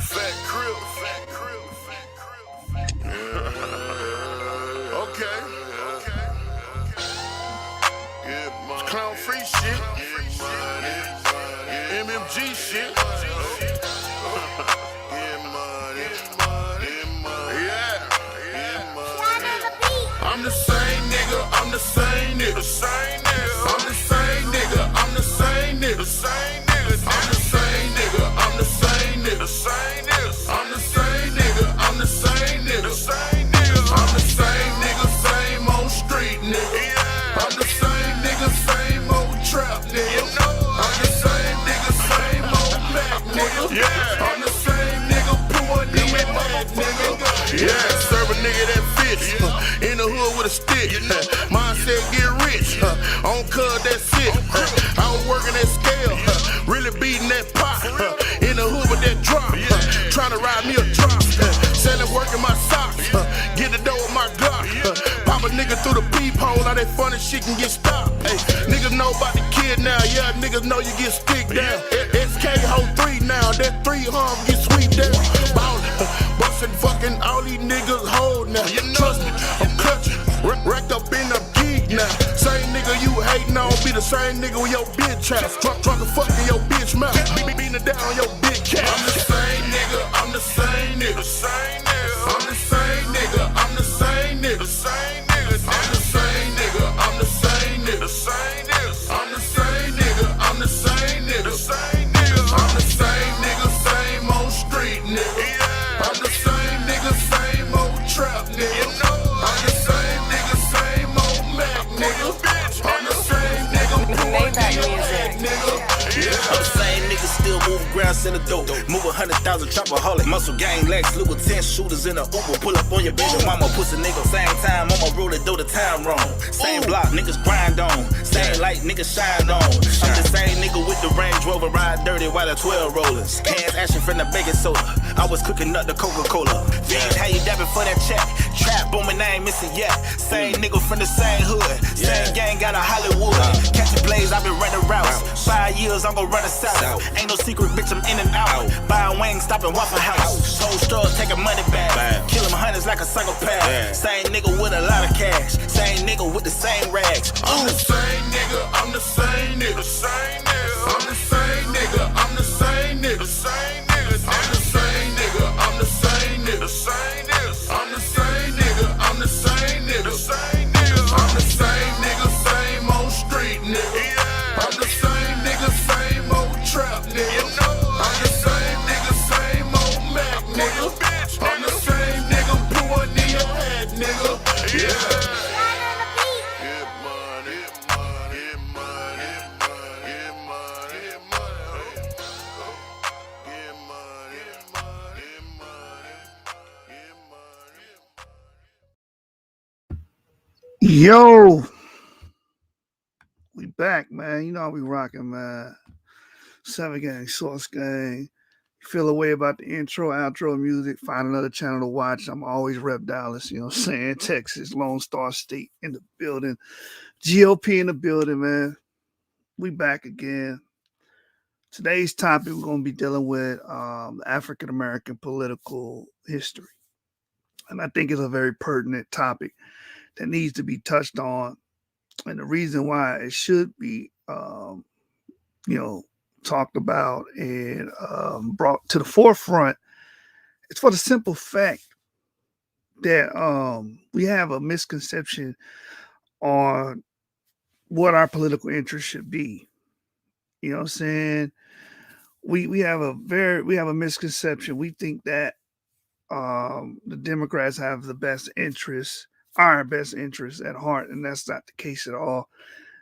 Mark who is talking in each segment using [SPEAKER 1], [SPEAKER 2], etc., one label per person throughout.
[SPEAKER 1] Fat Crip. Okay. It's clown free shit. MMG shit. I'm the same nigga, I'm the same nigga, I'm the same nigga, I'm the same nigga, I'm the same nigga, I'm the same nigga, I'm the same nigga, I'm the same nigga, I'm the same nigga, same old street nigga. I'm the same nigga, same old trap nigga. I'm the same nigga, same old Mac nigga. I'm the same nigga, poor nigga, mad nigga. Yeah, serve a nigga that fits. In the hood with a stick. Mindset get rich. On cuz that's it. I was working that scale. Really beating that pot. In the hood with that drop. Trying to ride me a drop. Selling working my socks. Get the dough with my Glock. Pop a nigga through the peephole. All that funny shit can get stopped. Hey, niggas know about the kid now. Yeah, niggas know you get stick down. SK hold 3 now. That 3 harm get sweet down. Ballin', bustin' fucking all these niggas hold now. Trust me, I'm clutching. Racked up in the geek now. Same nigga you hatin' on be the same nigga with your bitch house. Drunk and fucking your bitch mouth. Beatin' it down on your bitch cat. I'm the same nigga, I'm the same nigga. I'm the same nigga, I'm the same nigga. I'm the same nigga, I'm the same nigga. I'm the same nigga, I'm the same nigga. I'm the same nigga, same old street nigga. I'm the same nigga, same old trap nigga. I'm the same nigga, same old Mac nigga. I'm the same nigga, poor nigga.
[SPEAKER 2] I'm the same nigga, still moving ground, send a dope. Move 100,000 chopaholic. Muscle gang, Lex, Luger, 10 shooters in a Uber. Pull up on your baby mama, pussy nigga. Same time, I'ma roll it, though the time wrong. Same block, niggas grind on. Same light, niggas shine on. I'm the same nigga with the Range Rover, ride dirty while the 12 rollers. Cans ashing from the baking soda. I was cooking up the Coca-Cola. Fiend, how you dabbing for that check? Trap booming, I ain't missing yet. Same nigga from the same hood. Same gang, got a Hollywood. Catching plays, I been running routes. 5 years, I'm gon' run it south. Ain't no secret, bitch, I'm in and out. Buying wings, stopping Waffle House. Whole store, taking money back. Kill him hundreds like a psychopath. Same nigga with a lot of cash. Same nigga with the same rags.
[SPEAKER 1] I'm the same nigga, I'm the same nigga. I'm the same nigga, I'm the same nigga. I'm the same nigga, I'm the same nigga. I'm the same nigga, I'm the same nigga. I'm the same nigga, same old street nigga. I'm the same nigga, same old trap nigga. I'm the same nigga, same old Mac nigga. I'm the same nigga, poor nigga, head nigga. Yeah.
[SPEAKER 3] Yo, we back, man. You know how we rocking, man. 7 Gang, Sauce Gang. You feel a way about the intro, outro music, find another channel to watch. I'm always Rep Dallas, you know what I'm saying? Texas, Lone Star State in the building. GOP in the building, man. We back again. Today's topic, we're going to be dealing with African-American political history. And I think it's a very pertinent topic that needs to be touched on. And the reason why it should be, talked about and brought to the forefront, it's for the simple fact that we have a misconception on what our political interests should be. You know what I'm saying? We have a misconception. We think that the Democrats have the best interests, our best interests at heart, and that's not the case at all.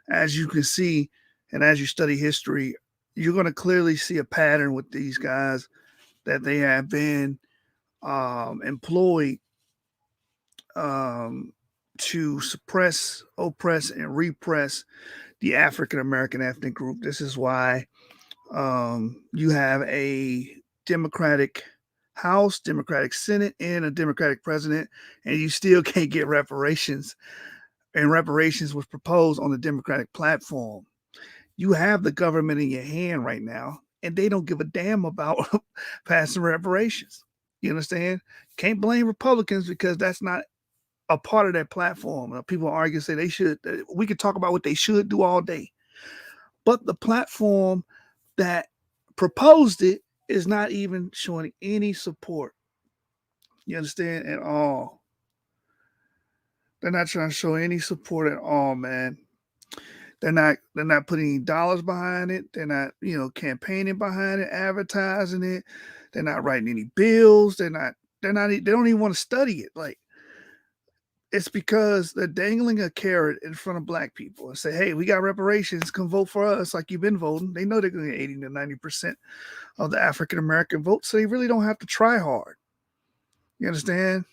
[SPEAKER 3] As you can see, and as you study history, you're going to clearly see a pattern with these guys that they have been employed to suppress, oppress, and repress the African-American ethnic group. This is why you have a Democratic House, Democratic Senate, and a Democratic president, and you still can't get reparations. And reparations was proposed on the Democratic platform. You have the government in your hand right now. and they don't give a damn about passing reparations. You understand? Can't blame Republicans because that's not a part of their platform. People argue, say they should. We could talk about what they should do all day, but the platform that proposed it is not even showing any support. You understand? At all. They're not trying to show any support at all, man. They're not putting any dollars behind it. They're not, campaigning behind it, advertising it. They're not writing any bills. They don't even want to study it. Like, it's because they're dangling a carrot in front of black people and say, hey, we got reparations, come vote for us like you've been voting. They know they're going to get 80 to 90% of the African-American vote, so they really don't have to try hard. You understand?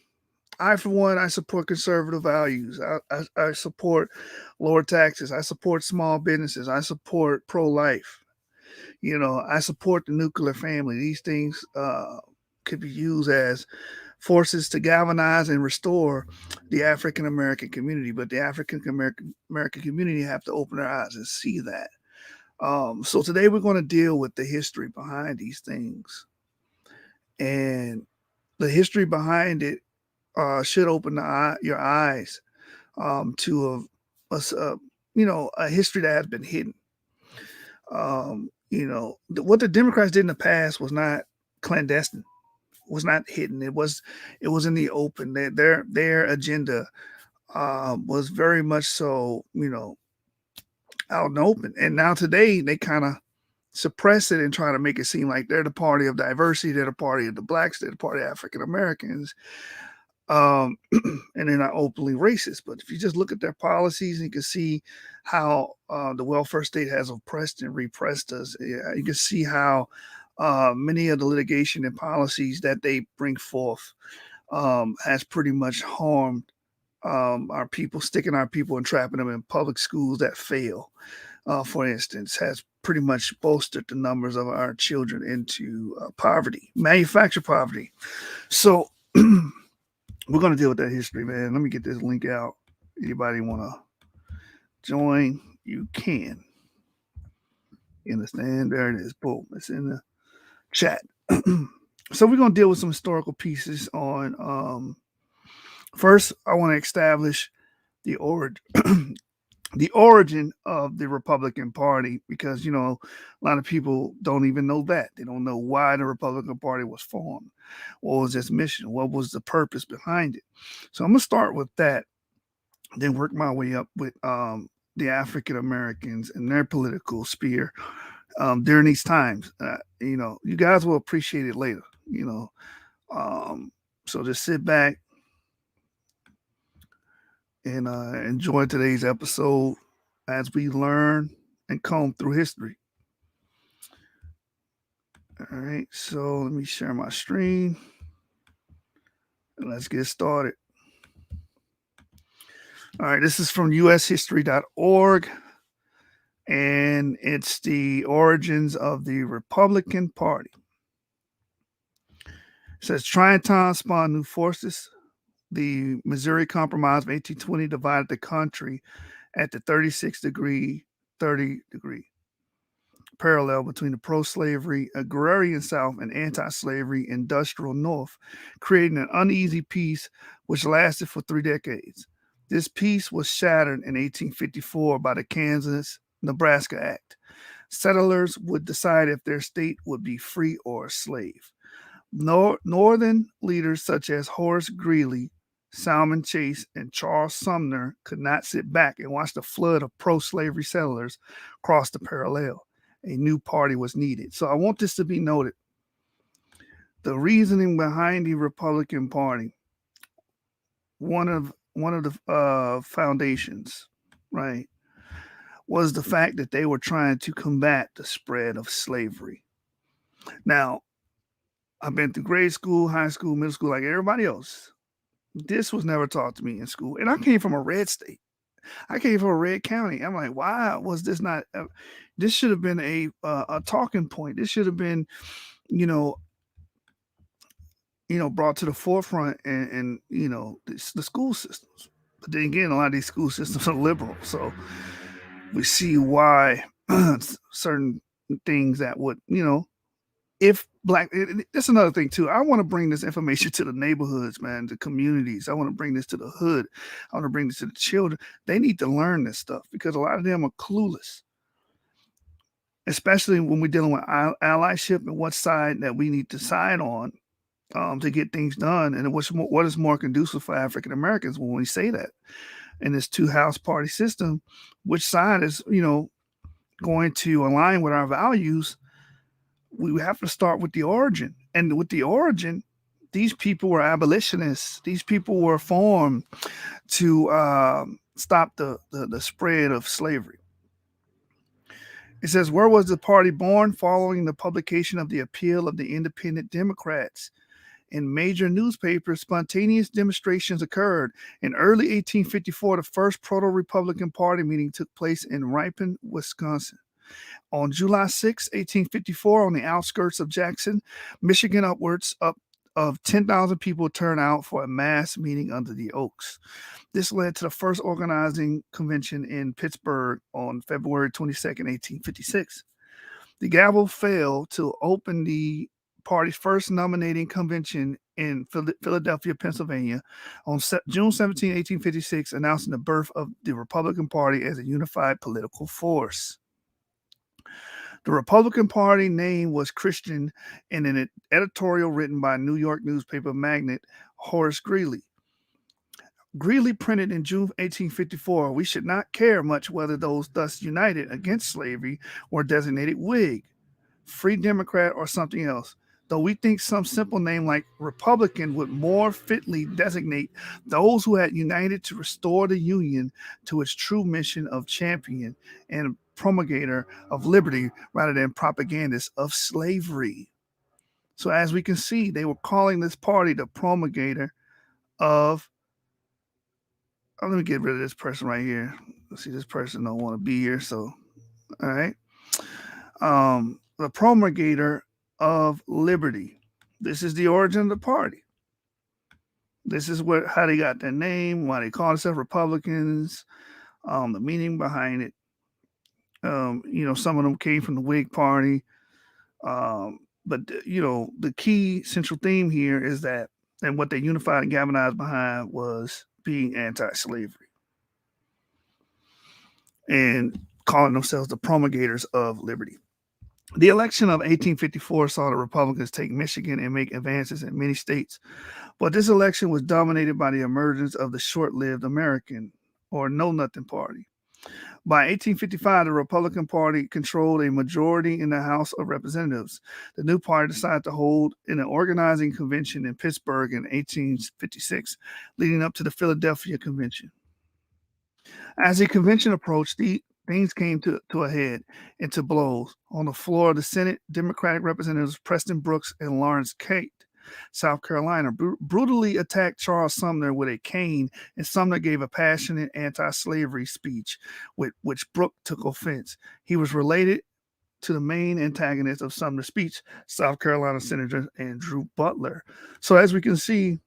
[SPEAKER 3] I, for one, I support conservative values. I support lower taxes. I support small businesses. I support pro-life. I support the nuclear family. These things could be used as forces to galvanize and restore the African American community, but the African American community have to open their eyes and see that. So today we're going to deal with the history behind these things, and the history behind it should open your eyes to a history that has been hidden. What the Democrats did in the past was not clandestine, was not hidden. It was in the open. Their agenda was very much so, out and open. And now today they kind of suppress it and try to make it seem like they're the party of diversity, they're the party of the blacks, they're the party of African Americans. And they're not openly racist. But if you just look at their policies, you can see how the welfare state has oppressed and repressed us. You can see how many of the litigation and policies that they bring forth has pretty much harmed our people, sticking our people and trapping them in public schools that fail, for instance, has pretty much bolstered the numbers of our children into poverty, manufactured poverty. So we're going to deal with that history, man. Let me get this link out. Anybody want to join? You can. You understand? There it is. Boom. It's in the chat. So we're going to deal with some historical pieces on, first, I want to establish the origin of the Republican Party, because, a lot of people don't even know that. They don't know why the Republican Party was formed. What was its mission? What was the purpose behind it? So I'm going to start with that, then work my way up with the African Americans and their political sphere during these times. You guys will appreciate it later, so just sit back and enjoy today's episode as we learn and comb through history. All right, so let me share my screen and let's get started. All right, this is from ushistory.org, and it's the origins of the Republican Party. It says Trientine spawned new forces. The Missouri Compromise of 1820 divided the country at the 36-degree, 30-degree parallel between the pro-slavery agrarian South and anti-slavery industrial North, creating an uneasy peace which lasted for 3 decades. This peace was shattered in 1854 by the Kansas-Nebraska Act. Settlers would decide if their state would be free or a slave. Northern leaders such as Horace Greeley, Salmon Chase, and Charles Sumner could not sit back and watch the flood of pro-slavery settlers cross the parallel. A new party was needed. So I want this to be noted. The reasoning behind the Republican Party, one of the foundations, right, was the fact that they were trying to combat the spread of slavery. Now, I've been through grade school, high school, middle school, like everybody else. This was never taught to me in school. And I came from a red state. I came from a red county. I'm like, why was this not? This should have been a talking point. This should have been, brought to the forefront and the school systems. But then again, a lot of these school systems are liberal. So we see why certain things that would, if black, that's another thing too. I want to bring this information to the neighborhoods, man, the communities. I want to bring this to the hood. I want to bring this to the children. They need to learn this stuff because a lot of them are clueless, especially when we're dealing with allyship and what side that we need to side on to get things done. And what is more conducive for African Americans when we say that in this two-house party system, which side is, going to align with our values. We have to start with the origin. And with the origin, these people were abolitionists. These people were formed to stop the spread of slavery. It says, where was the party born? Following the publication of the appeal of the Independent Democrats in major newspapers, spontaneous demonstrations occurred. In early 1854, the first Proto-Republican Party meeting took place in Ripon, Wisconsin. On July 6, 1854, on the outskirts of Jackson, Michigan, upwards of 10,000 people turned out for a mass meeting under the oaks. This led to the first organizing convention in Pittsburgh on February 22nd, 1856. The gavel fell to open the party's first nominating convention in Philadelphia, Pennsylvania on June 17, 1856, announcing the birth of the Republican Party as a unified political force. The Republican Party name was Christian in an editorial written by New York newspaper magnate Horace Greeley. Greeley printed in June 1854, we should not care much whether those thus united against slavery were designated Whig, Free Democrat, or something else, though we think some simple name like Republican would more fitly designate those who had united to restore the Union to its true mission of champion and promulgator of liberty rather than propagandist of slavery. So as we can see, they were calling this party the promulgator of, let me get rid of this person right here. Let's see, this person don't want to be here, so, all right. The promulgator of liberty. This is the origin of the party. This is how they got their name, why they call themselves Republicans, the meaning behind it. Some of them came from the Whig Party. But the key central theme here is that, and what they unified and galvanized behind was being anti-slavery and calling themselves the promulgators of liberty. The election of 1854 saw the Republicans take Michigan and make advances in many states, but this election was dominated by the emergence of the short-lived American or Know-Nothing Party. By 1855, the Republican Party controlled a majority in the House of Representatives. The new party decided to hold an organizing convention in Pittsburgh in 1856, leading up to the Philadelphia Convention. As the convention approached, things came to a head and to blows. On the floor of the Senate, Democratic Representatives Preston Brooks and Lawrence Tate, South Carolina, brutally attacked Charles Sumner with a cane, and Sumner gave a passionate anti-slavery speech, which Brooks took offense. He was related to the main antagonist of Sumner's speech, South Carolina Senator Andrew Butler. So as we can see,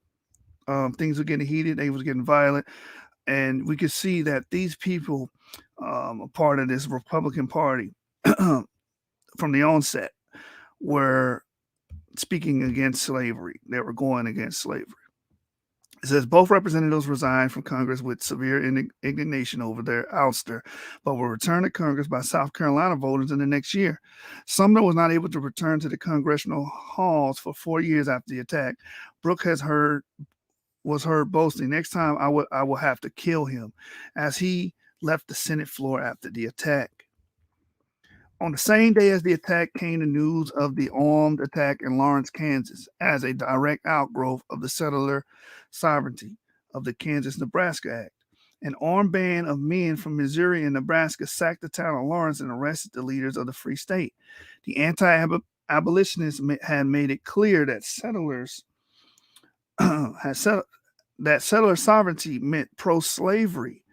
[SPEAKER 3] things were getting heated, they was getting violent, and we could see that these people, a part of this Republican Party from the onset, were speaking against slavery. They were going against slavery. It says both representatives resigned from Congress with severe indignation over their ouster, but were returned to Congress by South Carolina voters in the next year. Sumner was not able to return to the congressional halls for 4 years after the attack. Brooks was heard boasting, next time I will have to kill him, as he left the Senate floor after the attack. On the same day as the attack came the news of the armed attack in Lawrence, Kansas, as a direct outgrowth of the settler sovereignty of the Kansas-Nebraska Act. An armed band of men from Missouri and Nebraska sacked the town of Lawrence and arrested the leaders of the free state. The anti-abolitionists had made it clear that settler sovereignty meant pro-slavery,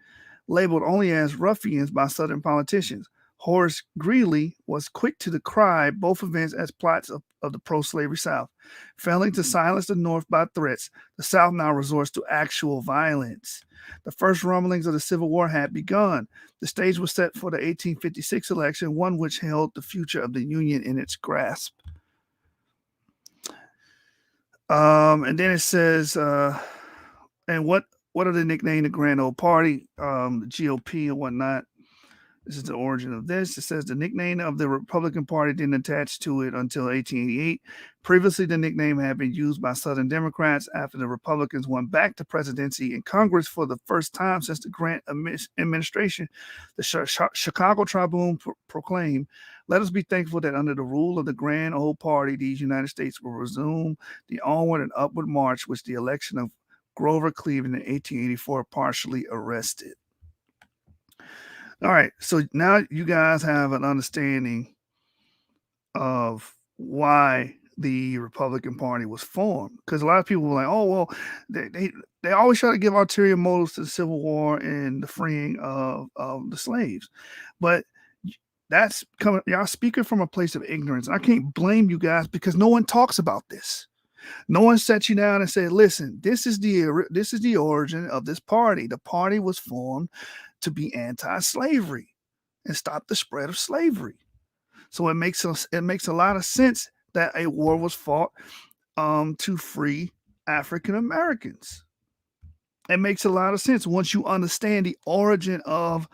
[SPEAKER 3] labeled only as ruffians by Southern politicians. Horace Greeley was quick to decry both events as plots of the pro-slavery South. Failing to silence the North by threats, the South now resorts to actual violence. The first rumblings of the Civil War had begun. The stage was set for the 1856 election, one which held the future of the Union in its grasp. And then it says, and what are they nicknamed the Grand Old Party, the GOP and whatnot. This is the origin of this. It says the nickname of the Republican Party didn't attach to it until 1888. Previously, the nickname had been used by Southern Democrats after the Republicans won back the presidency in Congress for the first time since the Grant administration. The Chicago Tribune proclaimed, "Let us be thankful that under the rule of the Grand Old Party, these United States will resume the onward and upward march which the election of Grover Cleveland in 1884 partially arrested." All right, so now you guys have an understanding of why the Republican Party was formed. Because a lot of people were like, "Oh, well, they always try to give ulterior motives to the Civil War and the freeing of the slaves," but that's coming. Y'all speaking from a place of ignorance. I can't blame you guys because no one talks about this. No one sat you down and said, "Listen, this is the origin of this party. The party was formed to be anti-slavery and stop the spread of slavery." So it makes a lot of sense that a war was fought to free African Americans. It makes a lot of sense once you understand the origin of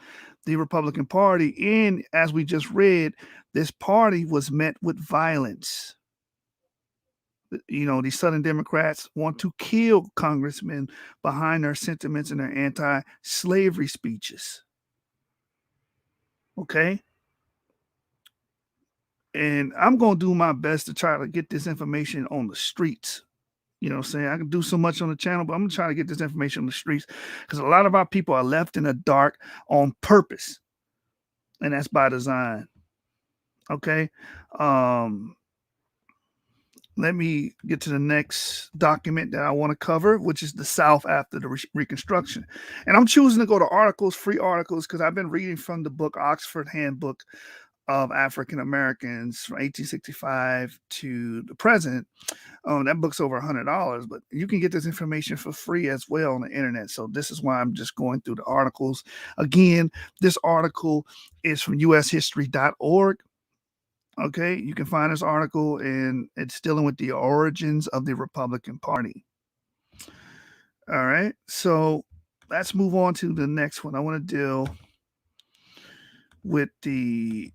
[SPEAKER 3] the Republican Party. And as we just read, this party was met with violence. You know, these Southern Democrats want to kill congressmen behind their sentiments and their anti-slavery speeches. Okay? And I'm going to do my best to try to get this information on the streets. You know what I'm saying? I can do so much on the channel, but I'm going to try to get this information on the streets because a lot of our people are left in the dark on purpose. And that's by design. Okay? Let me get to the next document that I want to cover, which is the South after the Reconstruction. And I'm choosing to go to articles, free articles, because I've been reading from the book Oxford Handbook of African Americans from 1865 to the present. That book's over $100, but you can get this information for free as well on the internet. So this is why I'm just going through the articles. Again, this article is from ushistory.org. Okay, you can find this article, and it's dealing with the origins of the Republican Party. All right, so let's move on to the next one. I want to deal with the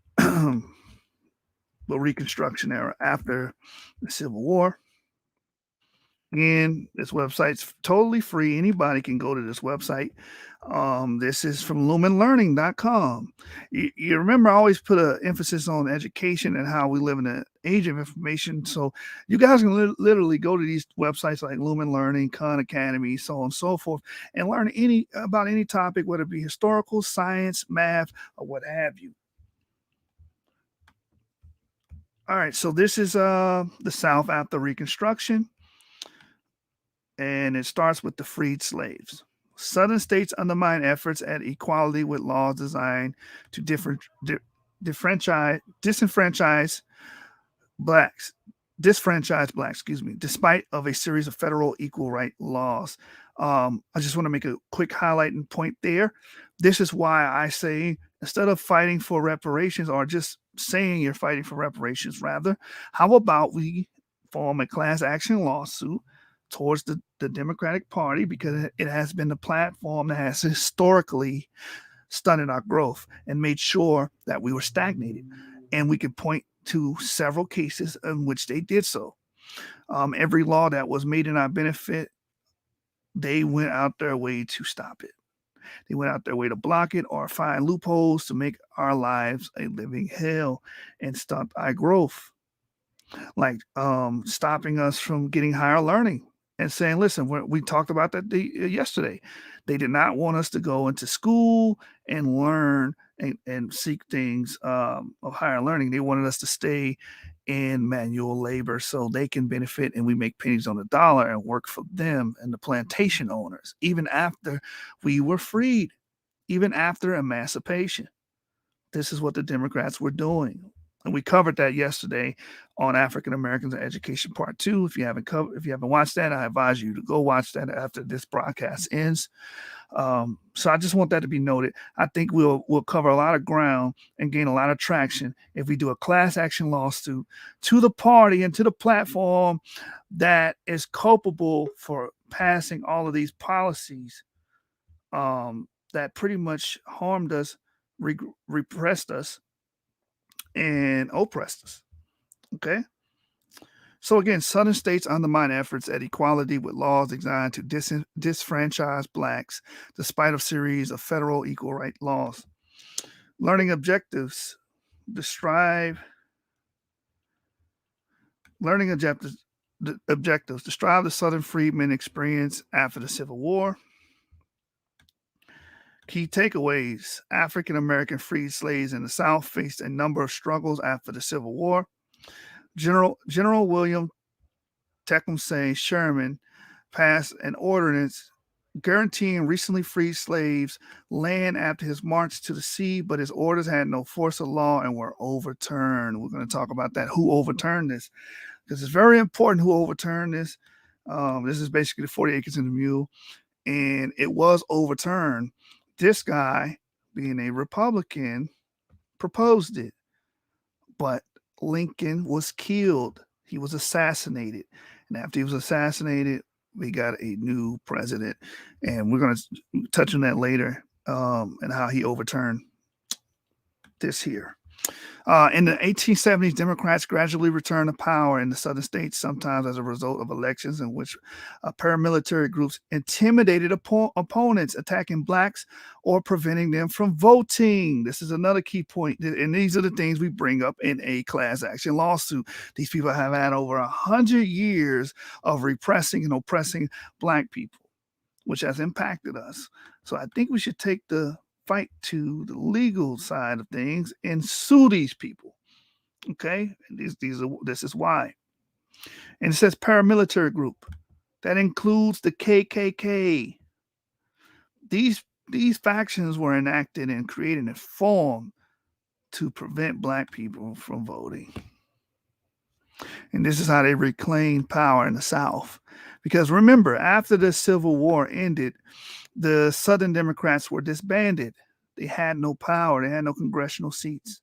[SPEAKER 3] Reconstruction era after the Civil War. Again, this website's totally free. Anybody can go to this website. This is from lumenlearning.com. You remember I always put an emphasis on education and how we live in an age of information. So you guys can literally go to these websites like Lumen Learning, Khan Academy, so on and so forth, and learn about any topic, whether it be historical, science, math, or what have you. All right, so this is the South after Reconstruction. And it starts with the freed slaves. Southern states undermine efforts at equality with laws designed to disenfranchise blacks, despite of a series of federal equal right laws. I just want to make a quick highlight and point there. This is why I say, instead of fighting for reparations or just saying you're fighting for reparations, rather, how about we form a class action lawsuit towards the Democratic Party, because it has been the platform that has historically stunted our growth and made sure that we were stagnated. And we could point to several cases in which they did so. Every law that was made in our benefit, they went out their way to stop it. They went out their way to block it or find loopholes to make our lives a living hell and stunt our growth. Like stopping us from getting higher learning. And saying, listen, we talked about that yesterday. They did not want us to go into school and learn and seek things of higher learning. They wanted us to stay in manual labor so they can benefit and we make pennies on the dollar and work for them and the plantation owners, even after we were freed, even after emancipation. This is what the Democrats were doing. And we covered that yesterday on African Americans in Education Part 2. If you haven't watched that, I advise you to go watch that after this broadcast ends. So I just want that to be noted. I think we'll cover a lot of ground and gain a lot of traction if we do a class action lawsuit to the party and to the platform that is culpable for passing all of these policies that pretty much harmed us, repressed us, and oppressed us. Okay? So again, Southern states undermine efforts at equality with laws designed to disfranchise blacks, despite a series of federal equal right laws. Learning objectives describe the Southern freedmen experience after the Civil War. Key takeaways: African American freed slaves in the South faced a number of struggles after the Civil War. General William Tecumseh Sherman passed an ordinance guaranteeing recently freed slaves land after his march to the sea, but his orders had no force of law and were overturned. We're going to talk about that, who overturned this, because it's very important who overturned this. This is basically the 40 Acres and the Mule, and it was overturned. This guy, being a Republican, proposed it, but Lincoln was killed. He was assassinated. And after he was assassinated, we got a new president. And we're going to touch on that later and how he overturned this here. In the 1870s, Democrats gradually returned to power in the southern states, sometimes as a result of elections in which paramilitary groups intimidated opponents, attacking blacks or preventing them from voting. This is another key point, and these are the things we bring up in a class action lawsuit. These people have had over 100 years of repressing and oppressing black people, which has impacted us. So I think we should take the fight to the legal side of things and sue these people. Okay, and this is why. And it says paramilitary group that includes the KKK. These factions were enacted and created and formed to prevent black people from voting. And this is how they reclaimed power in the South. Because remember, after the Civil War ended, the Southern Democrats were disbanded. They had no power. They had no congressional seats.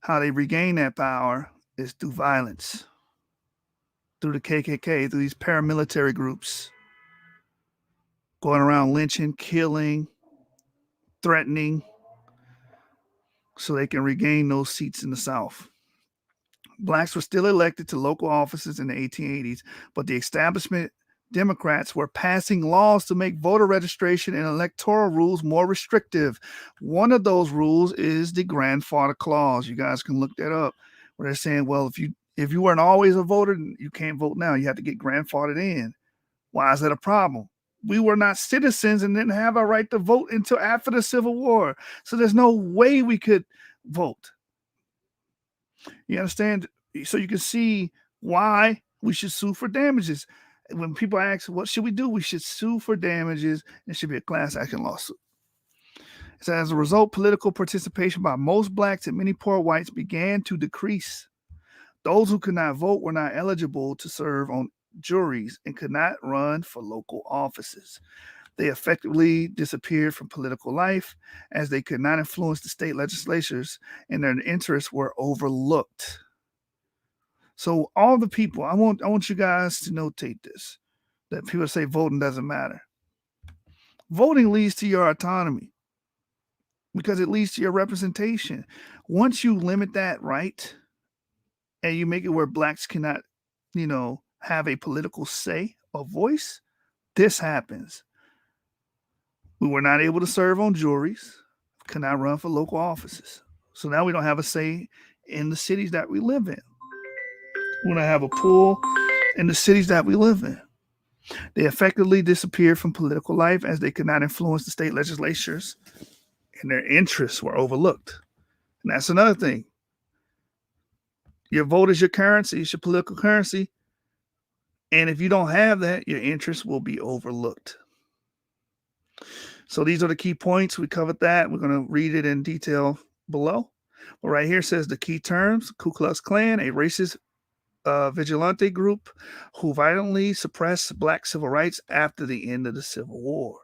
[SPEAKER 3] How they regained that power is through violence, through the KKK, through these paramilitary groups, going around lynching, killing, threatening, so they can regain those seats in the South. Blacks were still elected to local offices in the 1880s, but the establishment Democrats were passing laws to make voter registration and electoral rules more restrictive. One of those rules is the grandfather clause. You guys can look that up, where they're saying, well, if you weren't always a voter, you can't vote now. You have to get grandfathered in. Why is that a problem? We were not citizens and didn't have a right to vote until after the Civil War. So there's no way we could vote. You understand? So you can see why we should sue for damages. When people ask, what should we do? We should sue for damages. It should be a class action lawsuit. So as a result, political participation by most blacks and many poor whites began to decrease. Those who could not vote were not eligible to serve on juries and could not run for local offices. They effectively disappeared from political life as they could not influence the state legislatures and their interests were overlooked. So all the people, I want you guys to notate this, that people say voting doesn't matter. Voting leads to your autonomy because it leads to your representation. Once you limit that right and you make it where blacks cannot, have a political say or voice, this happens. We were not able to serve on juries, could not run for local offices. So now we don't have a say in the cities that we live in. We don't have a pull in the cities that we live in. They effectively disappeared from political life as they could not influence the state legislatures and their interests were overlooked. And that's another thing. Your vote is your currency, it's your political currency. And if you don't have that, your interests will be overlooked. So these are the key points. We covered that. We're going to read it in detail below. But right here says the key terms: Ku Klux Klan, a racist vigilante group who violently suppressed black civil rights after the end of the Civil War.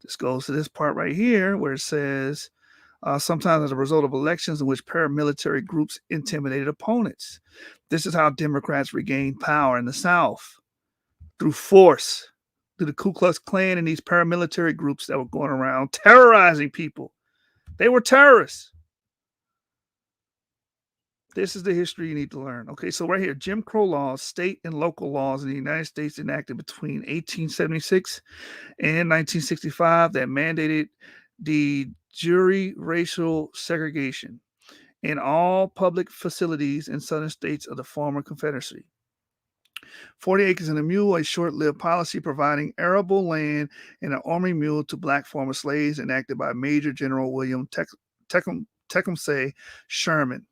[SPEAKER 3] This goes to this part right here where it says sometimes as a result of elections in which paramilitary groups intimidated opponents. This is how Democrats regained power in the South through force, through the Ku Klux Klan and these paramilitary groups that were going around terrorizing people. They were terrorists. This is the history you need to learn. Okay, so right here, Jim Crow laws, state and local laws in the United States enacted between 1876 and 1965 that mandated the jury racial segregation in all public facilities in southern states of the former Confederacy. 40 acres and a mule, a short-lived policy providing arable land and an army mule to black former slaves enacted by Major General William Tecumseh Sherman.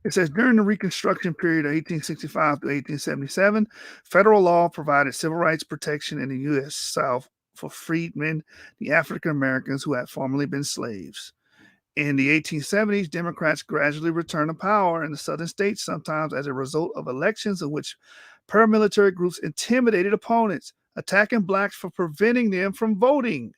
[SPEAKER 3] It says during the Reconstruction period of 1865 to 1877, federal law provided civil rights protection in the U.S. South for freedmen, the African Americans who had formerly been slaves. In the 1870s, Democrats gradually returned to power in the southern states, sometimes as a result of elections in which paramilitary groups intimidated opponents, attacking blacks for preventing them from voting.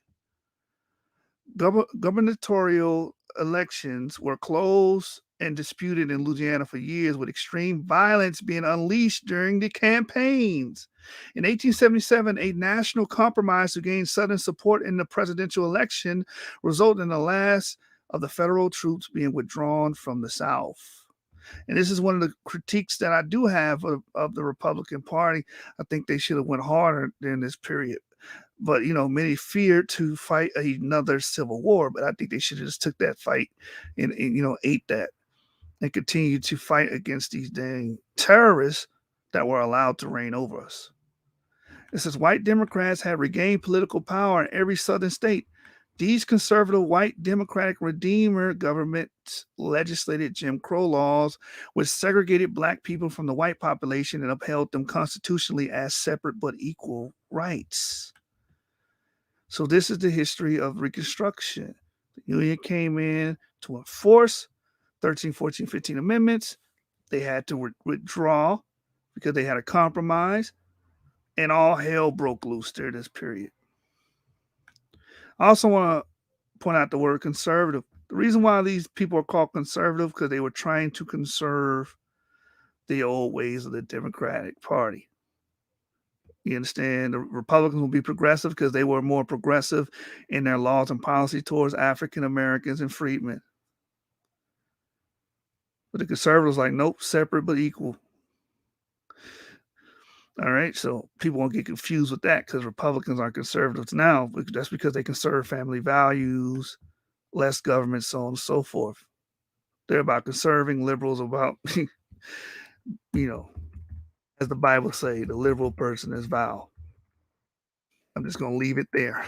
[SPEAKER 3] Gubernatorial elections were closed and disputed in Louisiana for years, with extreme violence being unleashed during the campaigns. In 1877, a national compromise to gain Southern support in the presidential election resulted in the last of the federal troops being withdrawn from the South. And this is one of the critiques that I do have of the Republican Party. I think they should have went harder during this period. But, many feared to fight another civil war. But I think they should have just took that fight and ate that and continued to fight against these dang terrorists that were allowed to reign over us. It says white Democrats had regained political power in every southern state. These conservative white Democratic Redeemer governments legislated Jim Crow laws, which segregated black people from the white population and upheld them constitutionally as separate but equal rights. So this is the history of Reconstruction. The Union came in to enforce 13, 14, 15 amendments. They had to withdraw because they had a compromise, and all hell broke loose during this period. I also want to point out the word conservative. The reason why these people are called conservative because they were trying to conserve the old ways of the Democratic Party. You understand? The Republicans will be progressive because they were more progressive in their laws and policy towards African Americans and freedmen. But the conservatives like, nope, separate but equal. All right, so people won't get confused with that because Republicans are conservatives now. That's because they conserve family values, less government, so on and so forth. They're about conserving. Liberals about, as the Bible say, the liberal person is vile. I'm just going to leave it there.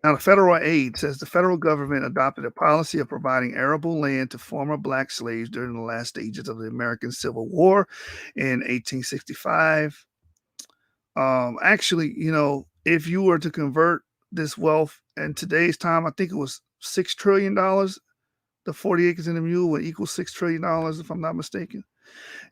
[SPEAKER 3] Now, the federal aid says the federal government adopted a policy of providing arable land to former black slaves during the last stages of the American Civil War in 1865. Actually, if you were to convert this wealth in today's time, I think it was $6 trillion. The 40 acres and a mule would equal $6 trillion, if I'm not mistaken.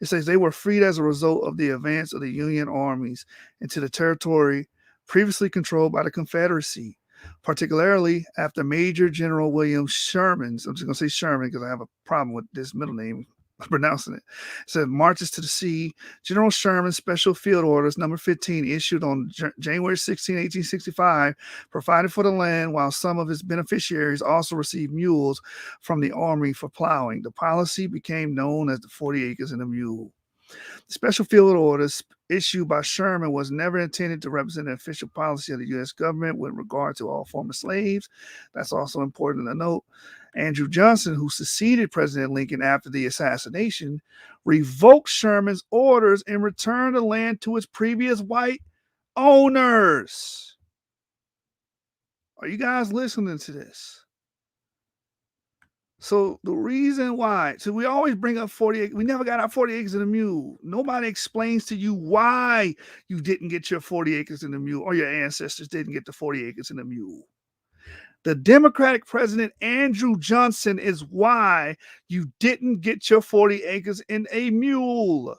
[SPEAKER 3] It says they were freed as a result of the advance of the Union armies into the territory previously controlled by the Confederacy, particularly after Major General William Sherman's, I'm just going to say Sherman because I have a problem with this middle name, pronouncing it. It said marches to the sea. General Sherman's Special Field Orders number 15 issued on January 16, 1865, provided for the land while some of its beneficiaries also received mules from the army for plowing. The policy became known as the 40 acres and a mule. The Special Field Orders issued by Sherman was never intended to represent the official policy of the U.S. government with regard to all former slaves. That's also important to note. Andrew Johnson, who succeeded President Lincoln after the assassination, revoked Sherman's orders and returned the land to its previous white owners. Are you guys listening to this? So the reason why, so we always bring up 48, we never got our 40 acres and a mule. Nobody explains to you why you didn't get your 40 acres and a mule, or your ancestors didn't get the 40 acres and a mule. The Democratic president, Andrew Johnson, is why you didn't get your 40 acres and a mule.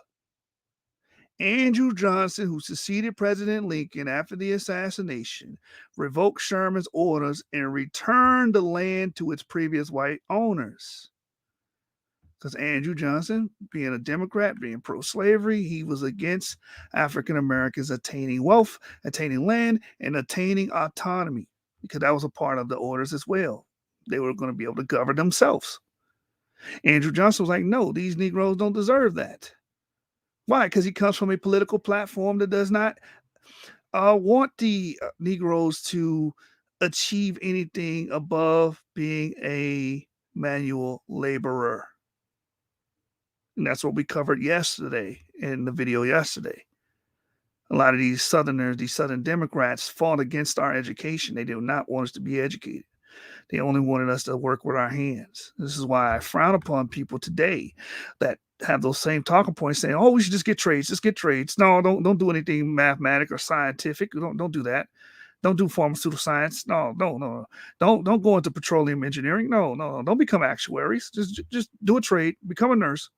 [SPEAKER 3] Andrew Johnson, who succeeded President Lincoln after the assassination, revoked Sherman's orders and returned the land to its previous white owners. Because Andrew Johnson, being a Democrat, being pro-slavery, he was against African Americans attaining wealth, attaining land, and attaining autonomy, because that was a part of the orders as well. They were going to be able to govern themselves. Andrew Johnson was like, no, these Negroes don't deserve that. Why? Because he comes from a political platform that does not want the Negroes to achieve anything above being a manual laborer. And that's what we covered yesterday in the video yesterday. A lot of these Southerners, these Southern Democrats fought against our education. They did not want us to be educated. They only wanted us to work with our hands. This is why I frown upon people today that have those same talking points saying, oh, we should just get trades, just get trades. No, don't do anything mathematic or scientific. Don't do that. Don't do pharmaceutical science. No. Don't go into petroleum engineering. No. Don't become actuaries. Just do a trade, become a nurse.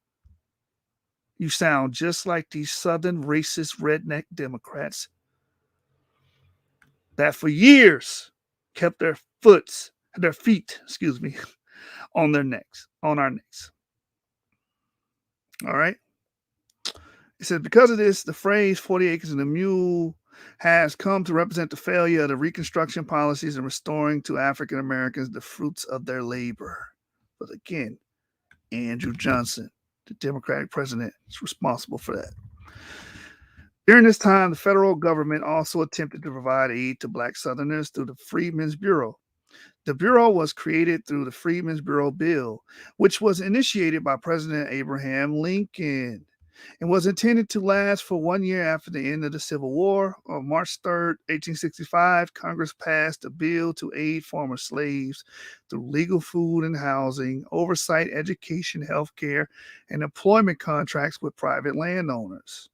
[SPEAKER 3] You sound just like these Southern racist redneck Democrats that for years kept their feet, on our necks. All right. It says, because of this, the phrase 40 acres and a mule has come to represent the failure of the Reconstruction policies in restoring to African Americans the fruits of their labor. But again, Andrew Johnson, the Democratic president, is responsible for that. During this time, the federal government also attempted to provide aid to Black Southerners through the Freedmen's Bureau. The Bureau was created through the Freedmen's Bureau Bill, which was initiated by President Abraham Lincoln and was intended to last for 1 year after the end of the Civil War. On March 3rd, 1865, Congress passed a bill to aid former slaves through legal food and housing, oversight, education, health care, and employment contracts with private landowners.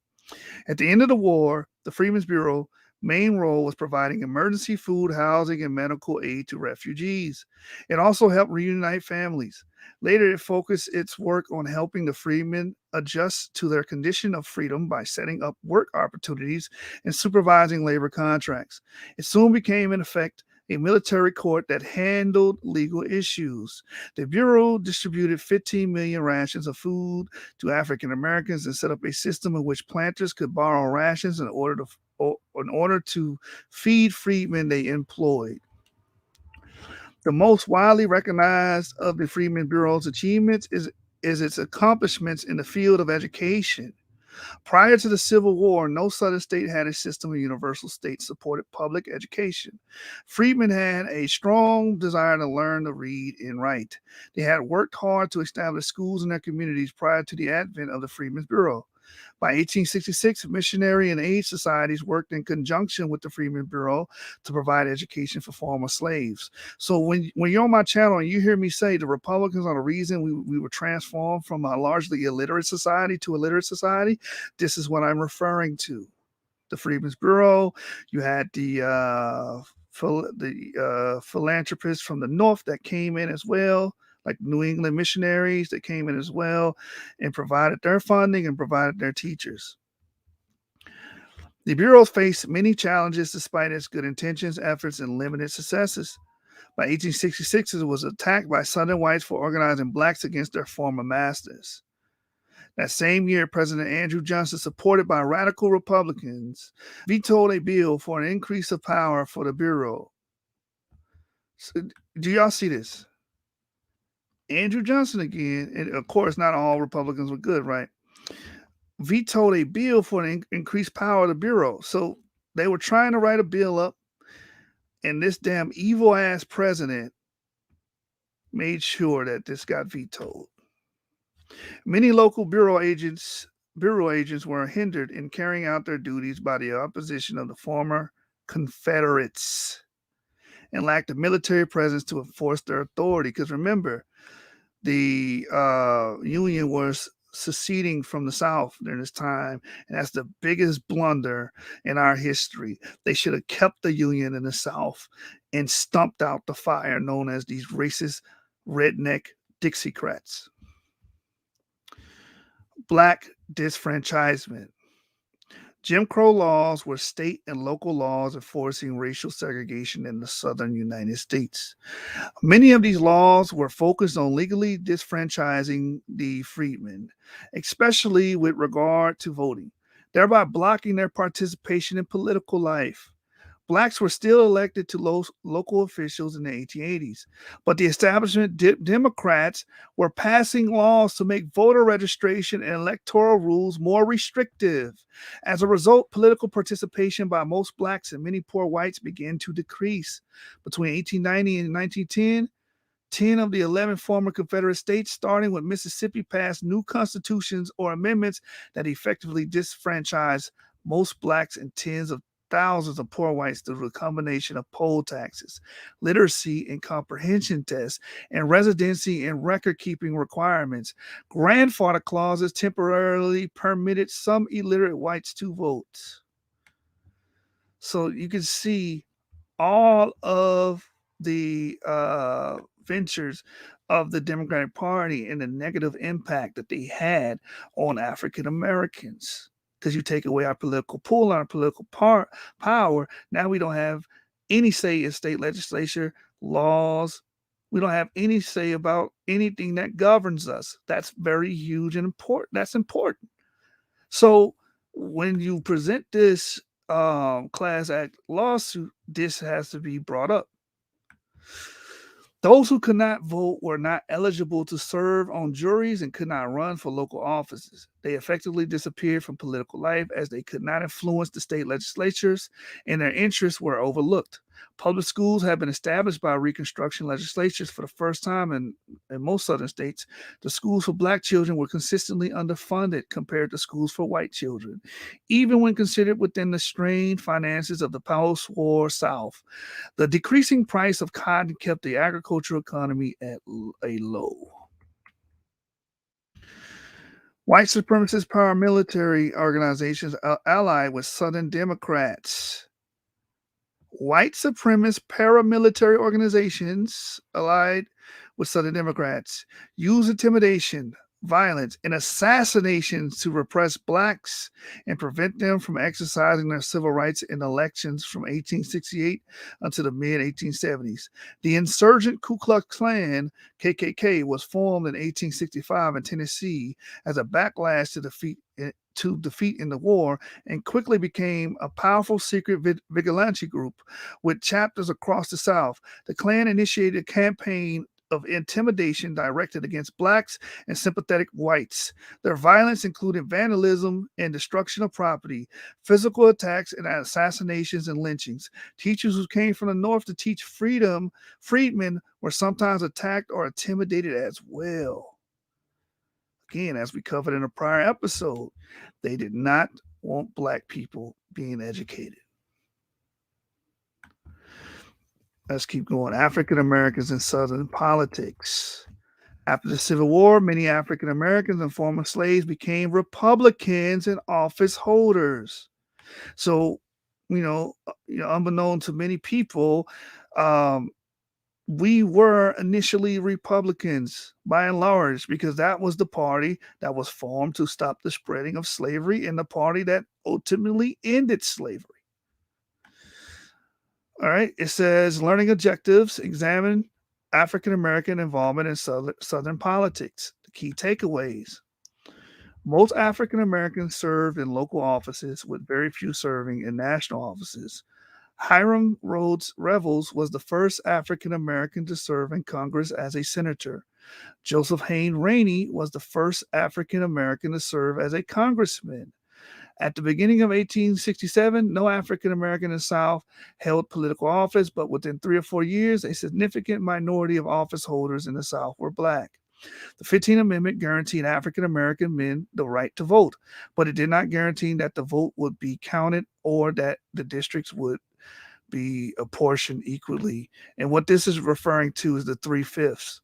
[SPEAKER 3] At the end of the war, the Freedmen's Bureau main role was providing emergency food, housing, and medical aid to refugees. It also helped reunite families. Later, it focused its work on helping the freedmen adjust to their condition of freedom by setting up work opportunities and supervising labor contracts. It soon became, in effect, a military court that handled legal issues. The Bureau distributed 15 million rations of food to African Americans and set up a system in which planters could borrow rations in order to feed freedmen they employed. The most widely recognized of the Freedmen's Bureau's achievements is its accomplishments in the field of education. Prior to the Civil War, no Southern state had a system of universal state-supported public education. Freedmen had a strong desire to learn to read and write. They had worked hard to establish schools in their communities prior to the advent of the Freedmen's Bureau. By 1866, missionary and aid societies worked in conjunction with the Freedmen's Bureau to provide education for former slaves. So when you're on my channel and you hear me say the Republicans are the reason we were transformed from a largely illiterate society to a literate society, this is what I'm referring to. The Freedmen's Bureau, you had the philanthropists from the North that came in as well, like New England missionaries that came in as well and provided their funding and provided their teachers. The Bureau faced many challenges despite its good intentions, efforts, and limited successes. By 1866, it was attacked by Southern whites for organizing blacks against their former masters. That same year, President Andrew Johnson, supported by radical Republicans, vetoed a bill for an increase of power for the Bureau. So, do y'all see this? Andrew Johnson again, and of course, not all Republicans were good, right? Vetoed a bill for an increased power of the Bureau. So they were trying to write a bill up, and this damn evil ass president made sure that this got vetoed. Many local bureau agents were hindered in carrying out their duties by the opposition of the former Confederates and lacked a military presence to enforce their authority. Because remember, the Union was seceding from the South during this time, and that's the biggest blunder in our history. They should have kept the Union in the South and stumped out the fire known as these racist redneck Dixiecrats. Black disfranchisement. Jim Crow laws were state and local laws enforcing racial segregation in the southern United States. Many of these laws were focused on legally disfranchising the freedmen, especially with regard to voting, thereby blocking their participation in political life. Blacks were still elected to local officials in the 1880s, but the establishment Democrats were passing laws to make voter registration and electoral rules more restrictive. As a result, political participation by most blacks and many poor whites began to decrease. Between 1890 and 1910, 10 of the 11 former Confederate states, starting with Mississippi, passed new constitutions or amendments that effectively disfranchised most blacks and tens of thousands of poor whites through a combination of poll taxes, literacy and comprehension tests, and residency and record keeping requirements. Grandfather clauses temporarily permitted some illiterate whites to vote. So you can see all of the ventures of the Democratic Party and the negative impact that they had on African Americans. Because you take away our political pool, our political power, now we don't have any say in state legislature, laws. We don't have any say about anything that governs us. That's very huge and important. That's important. So when you present this class act lawsuit, this has to be brought up. Those who could not vote were not eligible to serve on juries and could not run for local offices. They effectively disappeared from political life as they could not influence the state legislatures and their interests were overlooked. Public schools have been established by Reconstruction legislatures for the first time in most southern states. The schools for black children were consistently underfunded compared to schools for white children, even when considered within the strained finances of the post-war South. The decreasing price of cotton kept the agricultural economy at a low. White supremacist paramilitary organizations allied with Southern Democrats. White supremacist paramilitary organizations allied with Southern Democrats use intimidation, violence, and assassinations to repress blacks and prevent them from exercising their civil rights in elections from 1868 until the mid-1870s. The insurgent Ku Klux Klan, KKK, was formed in 1865 in Tennessee as a backlash to defeat in the war and quickly became a powerful secret vigilante group with chapters across the South. The Klan initiated a campaign of intimidation directed against blacks and sympathetic whites. Their violence included vandalism and destruction of property, physical attacks and assassinations and lynchings. Teachers who came from the North to teach freedmen were sometimes attacked or intimidated as well. Again, as we covered in a prior episode, they did not want black people being educated. Let's keep going. African Americans in Southern politics. After the Civil War, many African Americans and former slaves became Republicans and office holders. So, unbeknown to many people, we were initially Republicans by and large because that was the party that was formed to stop the spreading of slavery and the party that ultimately ended slavery. All right, it says learning objectives, examine African American involvement in Southern politics. The key takeaways. Most African Americans served in local offices, with very few serving in national offices. Hiram Rhodes Revels was the first African American to serve in Congress as a senator. Joseph Hayne Rainey was the first African American to serve as a congressman. At the beginning of 1867, no African American in the South held political office, but within 3 or 4 years, a significant minority of office holders in the South were black. The 15th Amendment guaranteed African American men the right to vote, but it did not guarantee that the vote would be counted or that the districts would be apportioned equally. And what this is referring to is the 3/5.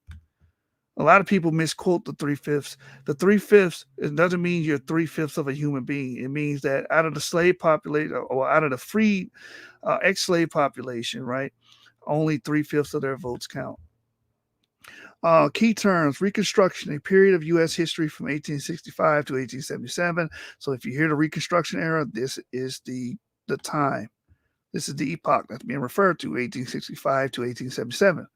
[SPEAKER 3] A lot of people misquote the 3/5. The 3/5 it doesn't mean you're 3/5 of a human being. It means that out of the slave population or out of the free ex-slave population, right? Only 3/5 of their votes count. Key terms: Reconstruction, a period of U.S. history from 1865 to 1877. So if you hear the Reconstruction era, this is the time. This is the epoch that's being referred to, 1865 to 1877,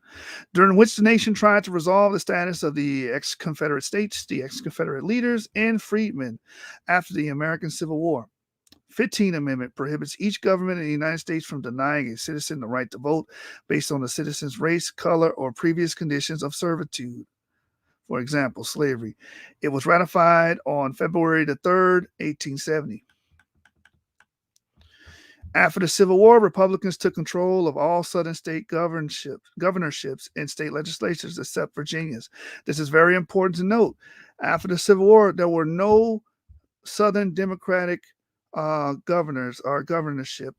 [SPEAKER 3] during which the nation tried to resolve the status of the ex-Confederate states, the ex-Confederate leaders, and freedmen after the American Civil War. 15th Amendment prohibits each government in the United States from denying a citizen the right to vote based on the citizen's race, color, or previous conditions of servitude. For example, slavery. It was ratified on February the 3rd, 1870. After the Civil War, Republicans took control of all southern state governorships and state legislatures except Virginia's. This is very important to note. After the Civil War, there were no southern Democratic governors or governorship,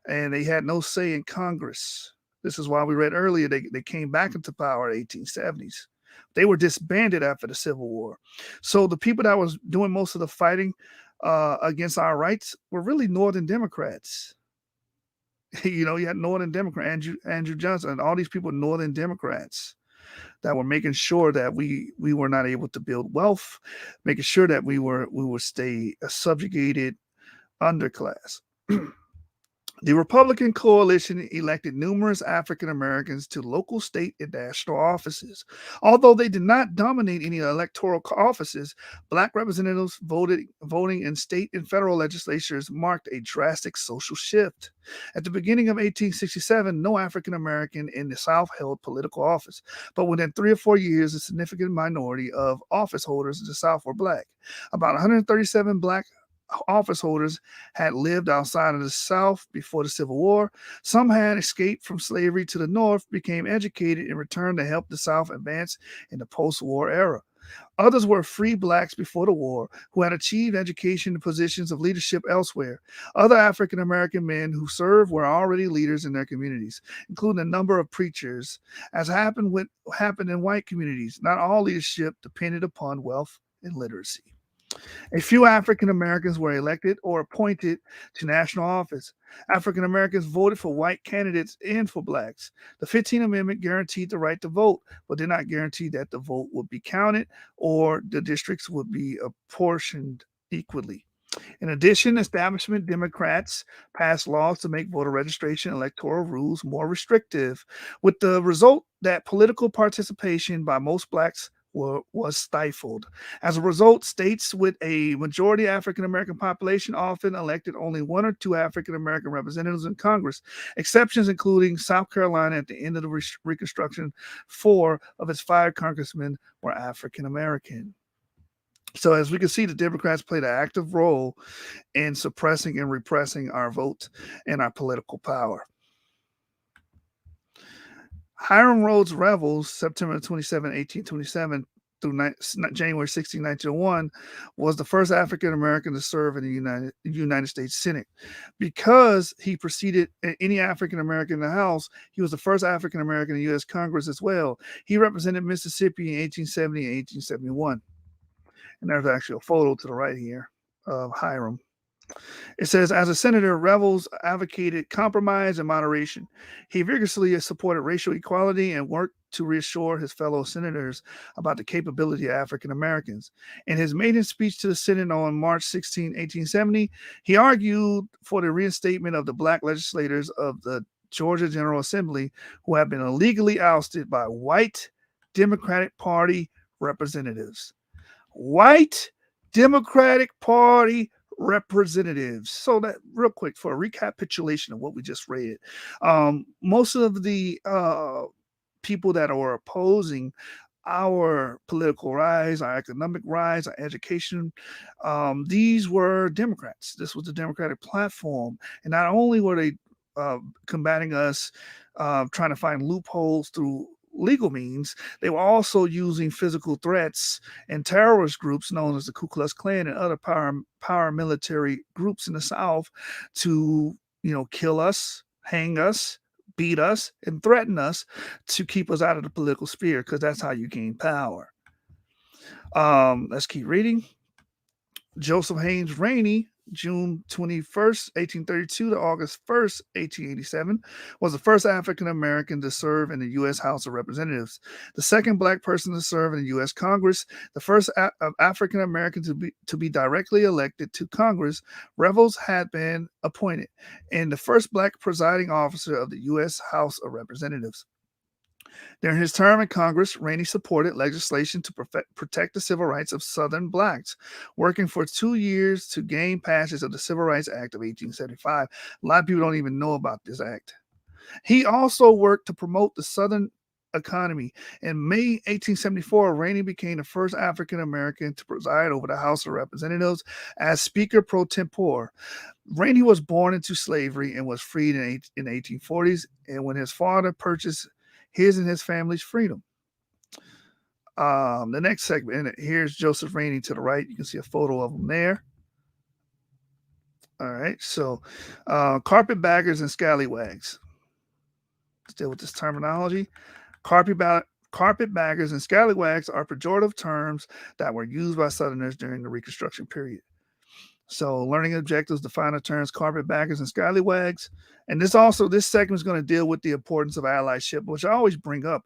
[SPEAKER 3] and they had no say in Congress. This is why we read earlier they came back into power in the 1870s. They were disbanded after the Civil War. So the people that was doing most of the fighting against our rights were really Northern Democrats. You had Northern Democrat Andrew Johnson and all these people, Northern Democrats, that were making sure that we were not able to build wealth, making sure that we would stay a subjugated underclass. The Republican coalition elected numerous African Americans to local, state, and national offices. Although they did not dominate any electoral offices, Black representatives voting in state and federal legislatures marked a drastic social shift. At the beginning of 1867, no African American in the South held political office, but within 3 or 4 years, a significant minority of office holders in the South were Black. About 137 Black office holders had lived outside of the South before the Civil War. Some had escaped from slavery to the North, became educated, and returned to help the South advance in the post-war era. Others were free Blacks before the war who had achieved education and positions of leadership elsewhere. Other African American men who served were already leaders in their communities, including a number of preachers. As happened in white communities, not all leadership depended upon wealth and literacy. A few African Americans were elected or appointed to national office. African Americans voted for white candidates and for Blacks. The 15th Amendment guaranteed the right to vote, but did not guarantee that the vote would be counted or the districts would be apportioned equally. In addition, establishment Democrats passed laws to make voter registration and electoral rules more restrictive, with the result that political participation by most Blacks was stifled. As a result, states with a majority African American population often elected only 1 or 2 African American representatives in Congress. Exceptions including South Carolina at the end of the Reconstruction, 4 of its 5 congressmen were African American. So as we can see, the Democrats played an active role in suppressing and repressing our vote and our political power. Hiram Rhodes Revels, September 27, 1827 through January 16, 1901, was the first African American to serve in the United States Senate. Because he preceded any African American in the House, he was the first African American in the U.S. Congress as well. He represented Mississippi in 1870 and 1871. And there's actually a photo to the right here of Hiram. It says, as a senator, Revels advocated compromise and moderation. He vigorously supported racial equality and worked to reassure his fellow senators about the capability of African Americans. In his maiden speech to the Senate on March 16, 1870, he argued for the reinstatement of the Black legislators of the Georgia General Assembly who had been illegally ousted by white Democratic Party representatives. White Democratic Party representatives. So that real quick for a recapitulation of what we just read, most of the people that are opposing our political rise, our economic rise, our education, these were Democrats. This was the Democratic platform. And not only were they combating us, trying to find loopholes through legal means, they were also using physical threats and terrorist groups known as the Ku Klux Klan and other paramilitary groups in the South to, kill us, hang us, beat us and threaten us to keep us out of the political sphere, because that's how you gain power. Let's keep reading. Joseph Haynes Rainey, June 21st, 1832 to August 1st, 1887, was the first African American to serve in the U.S. House of Representatives, the second black person to serve in the U.S. Congress, the first African American to be directly elected to Congress. Revels had been appointed, and the first black presiding officer of the U.S. House of Representatives. During his term in Congress, Rainey supported legislation to protect the civil rights of Southern blacks, working for 2 years to gain passage of the Civil Rights Act of 1875. A lot of people don't even know about this act. He also worked to promote the Southern economy. In May 1874, Rainey became the first African American to preside over the House of Representatives as Speaker pro tempore. Rainey was born into slavery and was freed in the 1840s, and when his father purchased his and his family's freedom. The next segment, and here's Joseph Rainey to the right. You can see a photo of him there. All right, so carpetbaggers and scallywags. Still with this terminology. Carpetbaggers and scallywags are pejorative terms that were used by Southerners during the Reconstruction period. So learning objectives define the terms carpetbaggers and scallywags. And this segment is going to deal with the importance of allyship, which I always bring up.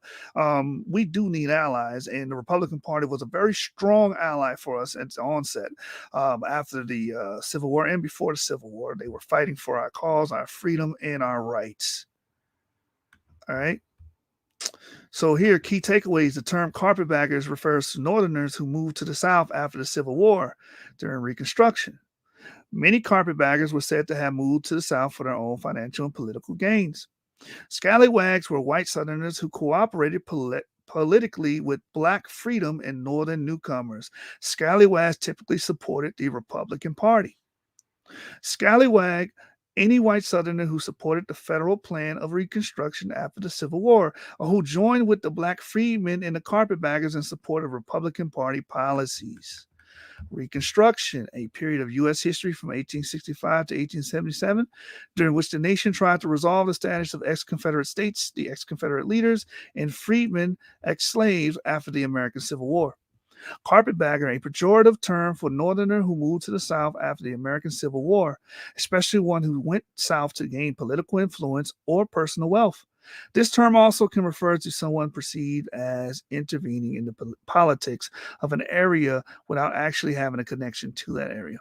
[SPEAKER 3] We do need allies, and the Republican Party was a very strong ally for us at the onset. After the Civil War and before the Civil War, they were fighting for our cause, our freedom, and our rights. All right. So here, key takeaways. The term carpetbaggers refers to Northerners who moved to the South after the Civil War during Reconstruction. Many carpetbaggers were said to have moved to the South for their own financial and political gains. Scallywags were white Southerners who cooperated politically with black freedom and Northern newcomers. Scallywags typically supported the Republican Party. Scallywag, any white Southerner who supported the federal plan of Reconstruction after the Civil War, or who joined with the black freedmen and the carpetbaggers in support of Republican Party policies. Reconstruction, a period of U.S. history from 1865 to 1877, during which the nation tried to resolve the status of ex-Confederate states, the ex-Confederate leaders, and freedmen, ex-slaves after the American Civil War. Carpetbagger, a pejorative term for Northerner who moved to the South after the American Civil War, especially one who went south to gain political influence or personal wealth. This term also can refer to someone perceived as intervening in the politics of an area without actually having a connection to that area.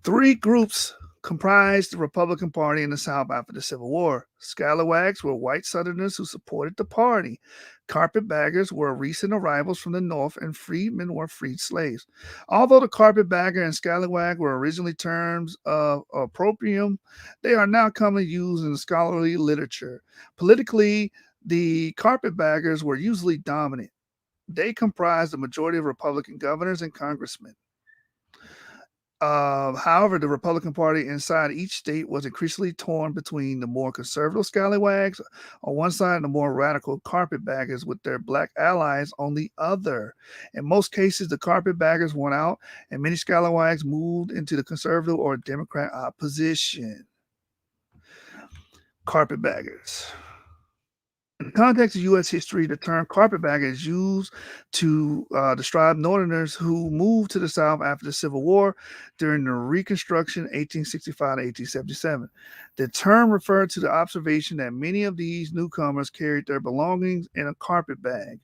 [SPEAKER 3] 3 groups comprised the Republican Party in the South after the Civil War. Scalawags were white Southerners who supported the party. Carpetbaggers were recent arrivals from the North, and freedmen were freed slaves. Although the carpetbagger and scalawag were originally terms of opprobrium, they are now commonly used in scholarly literature. Politically, the carpetbaggers were usually dominant. They comprised the majority of Republican governors and congressmen. However, the Republican Party inside each state was increasingly torn between the more conservative scallywags on one side and the more radical carpetbaggers with their black allies on the other. In most cases, the carpetbaggers won out, and many scallywags moved into the conservative or Democrat opposition. Carpetbaggers. In the context of U.S. history, the term carpetbagger is used to describe Northerners who moved to the South after the Civil War during the Reconstruction 1865 to 1877. The term referred to the observation that many of these newcomers carried their belongings in a carpet bag.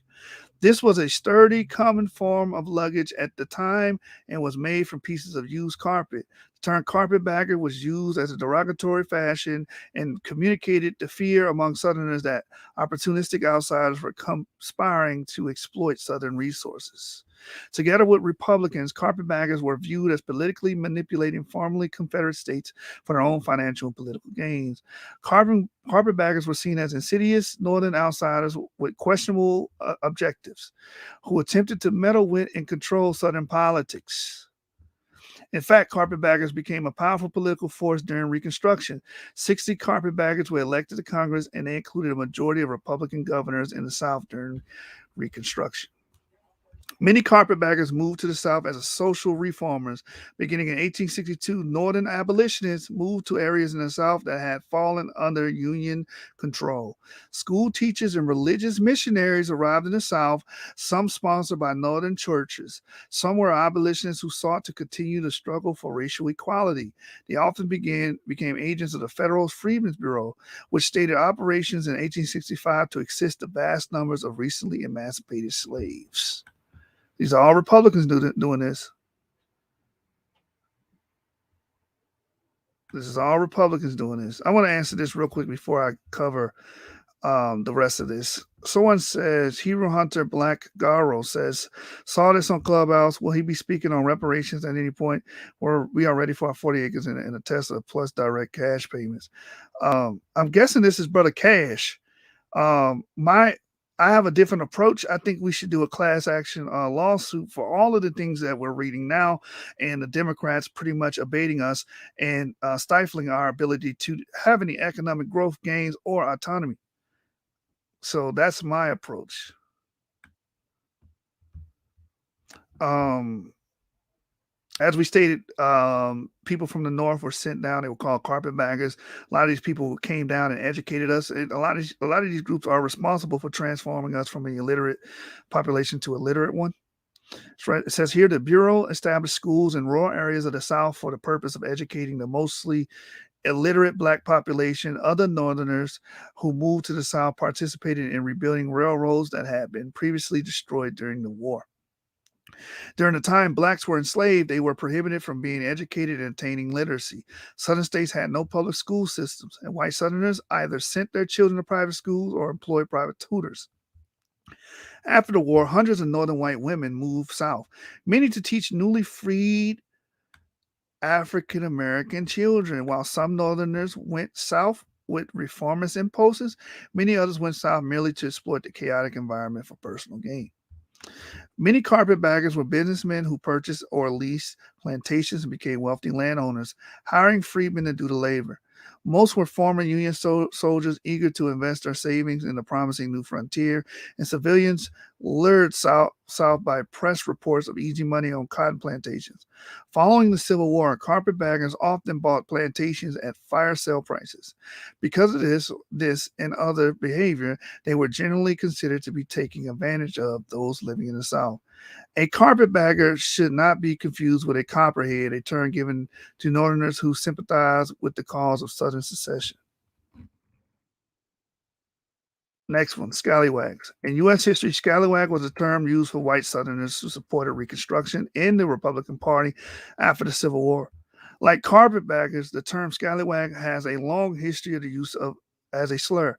[SPEAKER 3] This was a sturdy, common form of luggage at the time and was made from pieces of used carpet. The term carpetbagger was used as a derogatory fashion and communicated the fear among Southerners that opportunistic outsiders were conspiring to exploit Southern resources. Together with Republicans, carpetbaggers were viewed as politically manipulating formerly Confederate states for their own financial and political gains. Carpetbaggers were seen as insidious Northern outsiders with questionable objectives who attempted to meddle with and control Southern politics. In fact, carpetbaggers became a powerful political force during Reconstruction. 60 carpetbaggers were elected to Congress, and they included a majority of Republican governors in the South during Reconstruction. Many carpetbaggers moved to the South as social reformers. Beginning in 1862, Northern abolitionists moved to areas in the South that had fallen under Union control. School teachers and religious missionaries arrived in the South, some sponsored by Northern churches. Some were abolitionists who sought to continue the struggle for racial equality. They often became agents of the Federal Freedmen's Bureau, which stated operations in 1865 to assist the vast numbers of recently emancipated slaves. These are all Republicans doing this. This is all Republicans doing this. I want to answer this real quick before I cover the rest of this. Someone says, Hero Hunter Black Garo says, saw this on Clubhouse. Will he be speaking on reparations at any point? Or we are ready for our 40 acres and a Tesla plus direct cash payments? I'm guessing this is Brother Cash. I have a different approach. I think we should do a class action lawsuit for all of the things that we're reading now, and the Democrats pretty much abating us and stifling our ability to have any economic growth gains or autonomy. So that's my approach. As we stated, people from the North were sent down. They were called carpetbaggers. A lot of these people came down and educated us. And a lot of these groups are responsible for transforming us from an illiterate population to a literate one. It says here the Bureau established schools in rural areas of the South for the purpose of educating the mostly illiterate Black population. Other Northerners who moved to the South participated in rebuilding railroads that had been previously destroyed during the war. During the time Blacks were enslaved, they were prohibited from being educated and attaining literacy. Southern states had no public school systems, and white Southerners either sent their children to private schools or employed private tutors. After the war, hundreds of Northern white women moved south, many to teach newly freed African American children. While some Northerners went south with reformist impulses, many others went south merely to exploit the chaotic environment for personal gain. Many carpetbaggers were businessmen who purchased or leased plantations and became wealthy landowners, hiring freedmen to do the labor. Most were former Union soldiers eager to invest their savings in the promising new frontier, and civilians lured south by press reports of easy money on cotton plantations. Following the Civil War, carpetbaggers often bought plantations at fire sale prices. Because of this and other behavior, they were generally considered to be taking advantage of those living in the South. A carpetbagger should not be confused with a copperhead, a term given to Northerners who sympathize with the cause of Southern secession. Next one, scallywags. In U.S. history, scallywag was a term used for white Southerners who supported Reconstruction in the Republican Party after the Civil War. Like carpetbaggers, the term scallywag has a long history of the use of as a slur.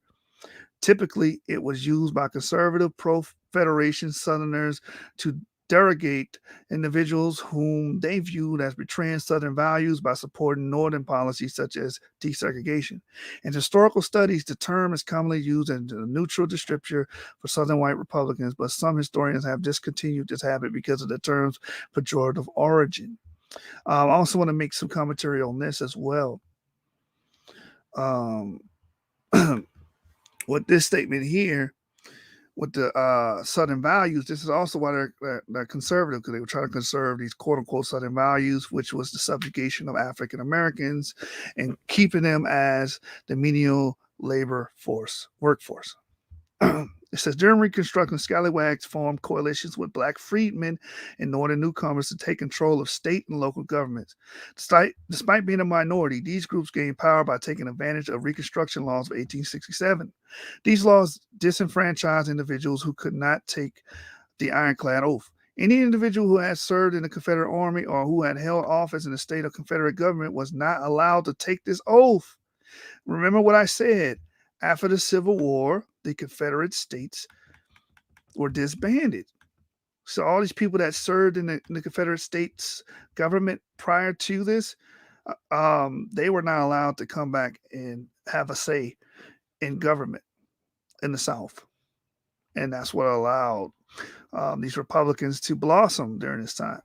[SPEAKER 3] Typically, it was used by conservative pro-Federation Southerners to derogate individuals whom they viewed as betraying Southern values by supporting Northern policies such as desegregation. In historical studies, the term is commonly used as a neutral descriptor for Southern white Republicans, but some historians have discontinued this habit because of the term's pejorative origin. I also want to make some commentary on this as well. With this statement here, with the Southern values, this is also why they're conservative, because they were trying to conserve these quote-unquote Southern values, which was the subjugation of African Americans and keeping them as the menial labor workforce. It says, during Reconstruction, scallywags formed coalitions with Black freedmen and Northern newcomers to take control of state and local governments. Despite being a minority, these groups gained power by taking advantage of Reconstruction laws of 1867. These laws disenfranchised individuals who could not take the ironclad oath. Any individual who had served in the Confederate Army or who had held office in the state or Confederate government was not allowed to take this oath. Remember what I said. After the Civil War, the Confederate states were disbanded. So all these people that served in the Confederate States government prior to this, they were not allowed to come back and have a say in government in the South. And that's what allowed these Republicans to blossom during this time.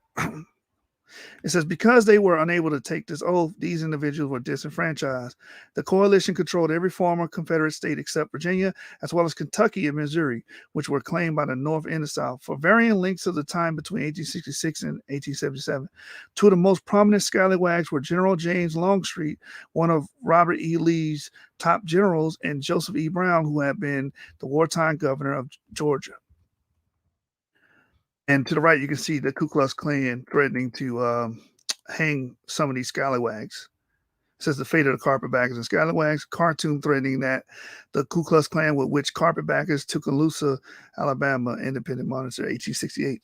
[SPEAKER 3] It says, because they were unable to take this oath, these individuals were disenfranchised. The coalition controlled every former Confederate state except Virginia, as well as Kentucky and Missouri, which were claimed by the North and the South. For varying lengths of the time between 1866 and 1877, two of the most prominent scallywags were General James Longstreet, one of Robert E. Lee's top generals, and Joseph E. Brown, who had been the wartime governor of Georgia. And to the right, you can see the Ku Klux Klan threatening to hang some of these scallywags. It says the fate of the carpetbaggers and scallywags. Cartoon threatening that the Ku Klux Klan would witch carpetbaggers to Tuscaloosa, Alabama, independent monitor, 1868.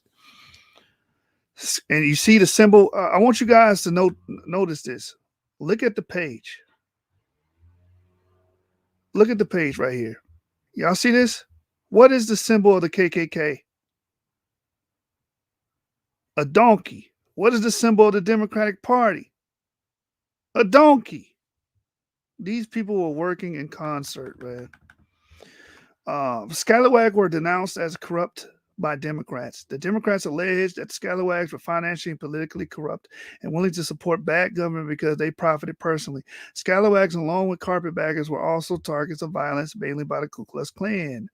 [SPEAKER 3] And you see the symbol. I want you guys to notice this. Look at the page. Look at the page right here. Y'all see this? What is the symbol of the KKK? A donkey. What is the symbol of the Democratic Party? A donkey. These people were working in concert, man. Scalawags were denounced as corrupt by Democrats. The Democrats alleged that the scalawags were financially and politically corrupt and willing to support bad government because they profited personally. Scalawags, along with carpetbaggers, were also targets of violence, mainly by the Ku Klux Klan.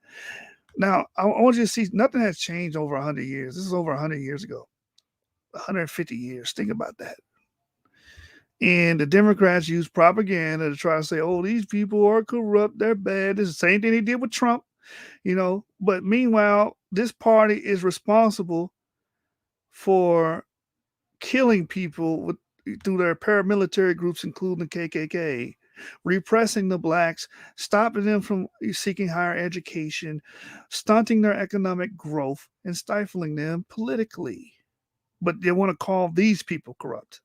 [SPEAKER 3] Now, I want you to see, nothing has changed over 100 years. This is over 100 years ago. 150 years. Think about that. And the Democrats use propaganda to try to say, oh, these people are corrupt, they're bad. This is the same thing they did with Trump, But meanwhile, this party is responsible for killing people through their paramilitary groups, including the KKK, repressing the blacks, stopping them from seeking higher education, stunting their economic growth, and stifling them politically. But they want to call these people corrupt.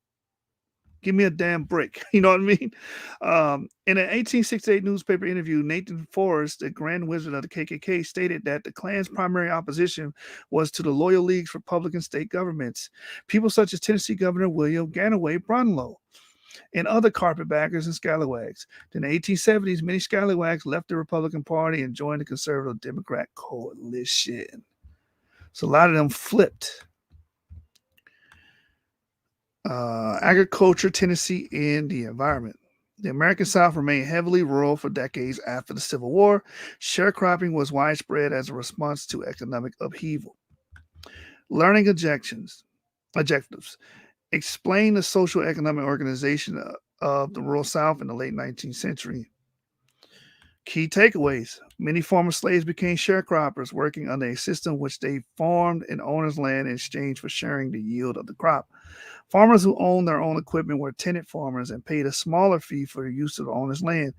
[SPEAKER 3] Give me a damn break. You know what I mean? In an 1868 newspaper interview, Nathan Forrest, the Grand Wizard of the KKK, stated that the Klan's primary opposition was to the Loyal League's Republican state governments, people such as Tennessee Governor William Ganaway Brunlow, and other carpetbaggers and scalawags. In the 1870s, many scalawags left the Republican Party and joined the conservative Democrat coalition. So a lot of them flipped. Agriculture, Tennessee, and the environment. The American South remained heavily rural for decades after the Civil War. Sharecropping was widespread as a response to economic upheaval. Learning objectives. Explain the social economic organization of the rural South in the late 19th century. Key takeaways. Many former slaves became sharecroppers, working under a system which they farmed an owner's land in exchange for sharing the yield of the crop. Farmers who owned their own equipment were tenant farmers and paid a smaller fee for the use of the owner's land.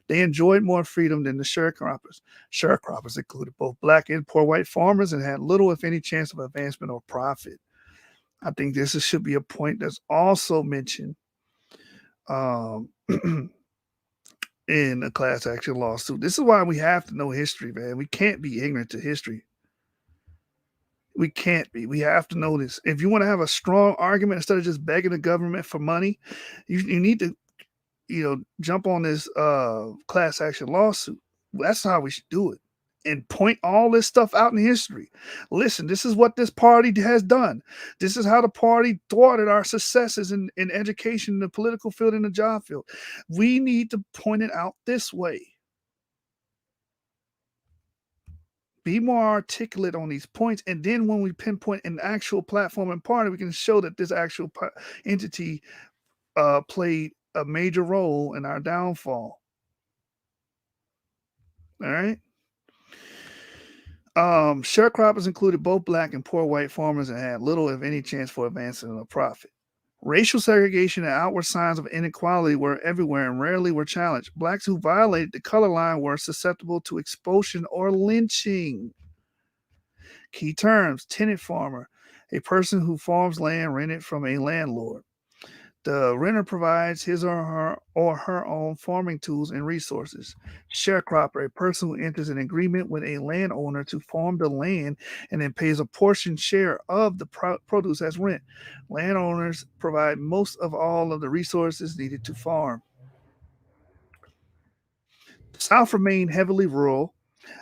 [SPEAKER 3] They enjoyed more freedom than the sharecroppers. Sharecroppers included both black and poor white farmers and had little, if any, chance of advancement or profit. I think this should be a point that's also mentioned in a class action lawsuit. This is why we have to know history, man. We can't be ignorant to history. We can't be. We have to know this. If you want to have a strong argument instead of just begging the government for money, you need to, jump on this class action lawsuit. That's how we should do it. And point all this stuff out in history. Listen, this is what this party has done. This is how the party thwarted our successes in education, in the political field, in the job field. We need to point it out this way. Be more articulate on these points. And then when we pinpoint an actual platform and party, we can show that this actual entity played a major role in our downfall. All right. Sharecroppers included both black and poor white farmers and had little, if any, chance for advancement or profit. Racial segregation and outward signs of inequality were everywhere and rarely were challenged. Blacks who violated the color line were susceptible to expulsion or lynching. Key terms: tenant farmer, a person who farms land rented from a landlord. The renter provides his or her own farming tools and resources. Sharecropper, a person who enters an agreement with a landowner to farm the land and then pays a portion share of the produce as rent. Landowners provide most of all of the resources needed to farm. The South remained heavily rural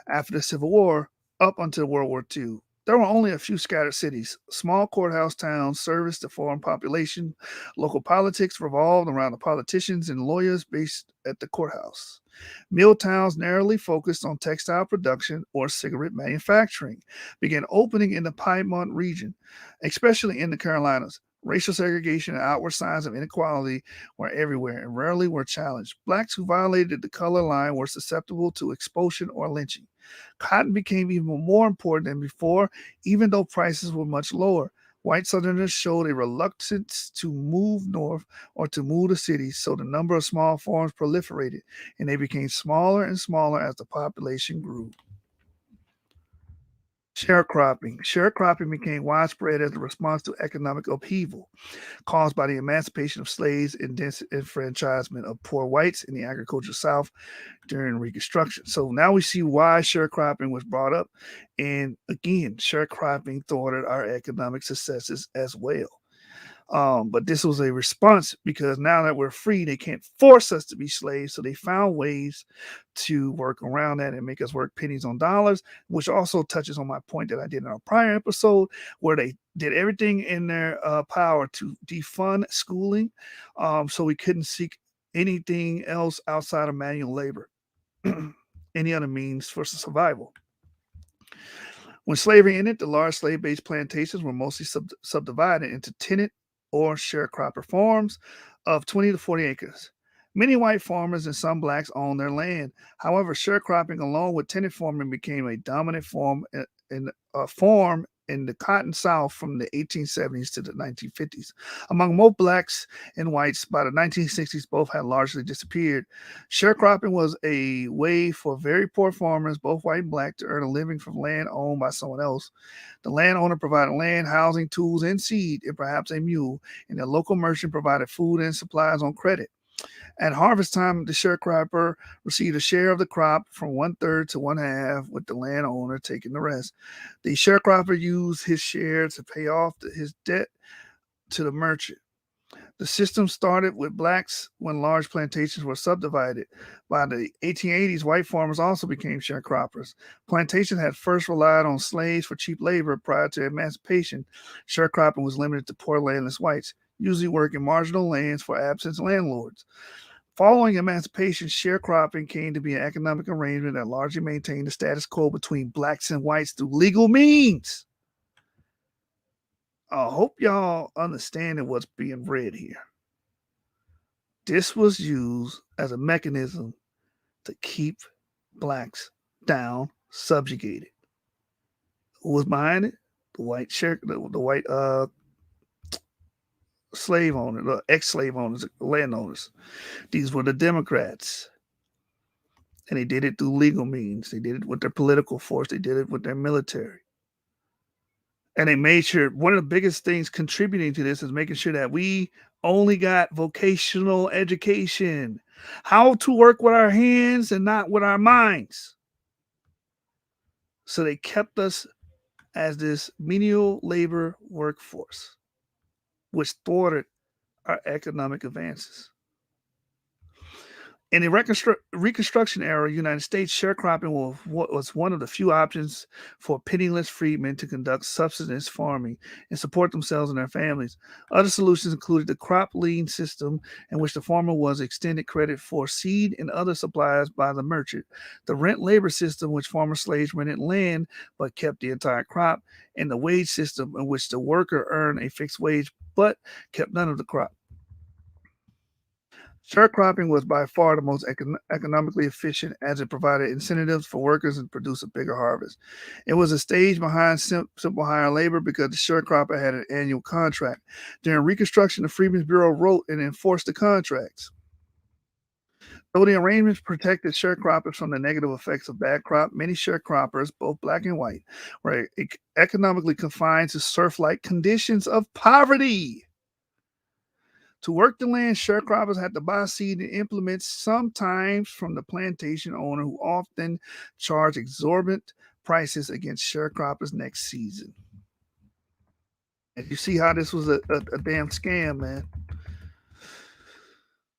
[SPEAKER 3] after the Civil War up until World War II. There were only a few scattered cities. Small courthouse towns serviced the foreign population. Local politics revolved around the politicians and lawyers based at the courthouse. Mill towns, narrowly focused on textile production or cigarette manufacturing, began opening in the Piedmont region, especially in the Carolinas. Racial segregation and outward signs of inequality were everywhere and rarely were challenged. Blacks who violated the color line were susceptible to expulsion or lynching. Cotton became even more important than before, even though prices were much lower. White Southerners showed a reluctance to move north or to move to cities, so the number of small farms proliferated, and they became smaller and smaller as the population grew. Sharecropping. Sharecropping became widespread as a response to economic upheaval caused by the emancipation of slaves and disenfranchisement of poor whites in the agricultural South during Reconstruction. So now we see why sharecropping was brought up. And again, sharecropping thwarted our economic successes as well. But this was a response because now that we're free, they can't force us to be slaves. So they found ways to work around that and make us work pennies on dollars, which also touches on my point that I did in our prior episode, where they did everything in their power to defund schooling, so we couldn't seek anything else outside of manual labor, any other means for survival. When slavery ended, the large slave-based plantations were mostly subdivided into tenant or sharecropper farms of 20 to 40 acres. Many white farmers and some blacks owned their land. However, sharecropping along with tenant farming became a dominant form in the Cotton South from the 1870s to the 1950s. Among most blacks and whites, by the 1960s, both had largely disappeared. Sharecropping was a way for very poor farmers, both white and black, to earn a living from land owned by someone else. The landowner provided land, housing, tools, and seed, and perhaps a mule, and the local merchant provided food and supplies on credit. At harvest time, the sharecropper received a share of the crop from 1/3 to 1/2, with the landowner taking the rest. The sharecropper used his share to pay off his debt to the merchant. The system started with blacks when large plantations were subdivided. By the 1880s, white farmers also became sharecroppers. Plantations had first relied on slaves for cheap labor prior to emancipation. Sharecropping was limited to poor landless whites, usually working marginal lands for absent landlords. Following emancipation, sharecropping came to be an economic arrangement that largely maintained the status quo between blacks and whites through legal means. I hope y'all understanding what's being read here. This was used as a mechanism to keep blacks down, subjugated. Who was behind it? The white slave owners, the ex-slave owners, landowners. These were the Democrats. And they did it through legal means. They did it with their political force. They did it with their military. And they made sure one of the biggest things contributing to this is making sure that we only got vocational education, how to work with our hands and not with our minds. So they kept us as this menial labor workforce, which thwarted our economic advances. In the Reconstruction era United States, sharecropping was one of the few options for penniless freedmen to conduct subsistence farming and support themselves and their families. Other solutions included the crop lien system, in which the farmer was extended credit for seed and other supplies by the merchant, the rent labor system, which former slaves rented land but kept the entire crop, and the wage system, in which the worker earned a fixed wage but kept none of the crop. Sharecropping was by far the most economically efficient, as it provided incentives for workers and produced a bigger harvest. It was a stage behind simple hire labor because the sharecropper had an annual contract. During Reconstruction, the Freedmen's Bureau wrote and enforced the contracts. Though the arrangements protected sharecroppers from the negative effects of bad crop, many sharecroppers, both black and white, were economically confined to serf-like conditions of poverty. To work the land, sharecroppers had to buy seed and implements, sometimes from the plantation owner, who often charged exorbitant prices against sharecroppers next season. And you see how this was a damn scam, man.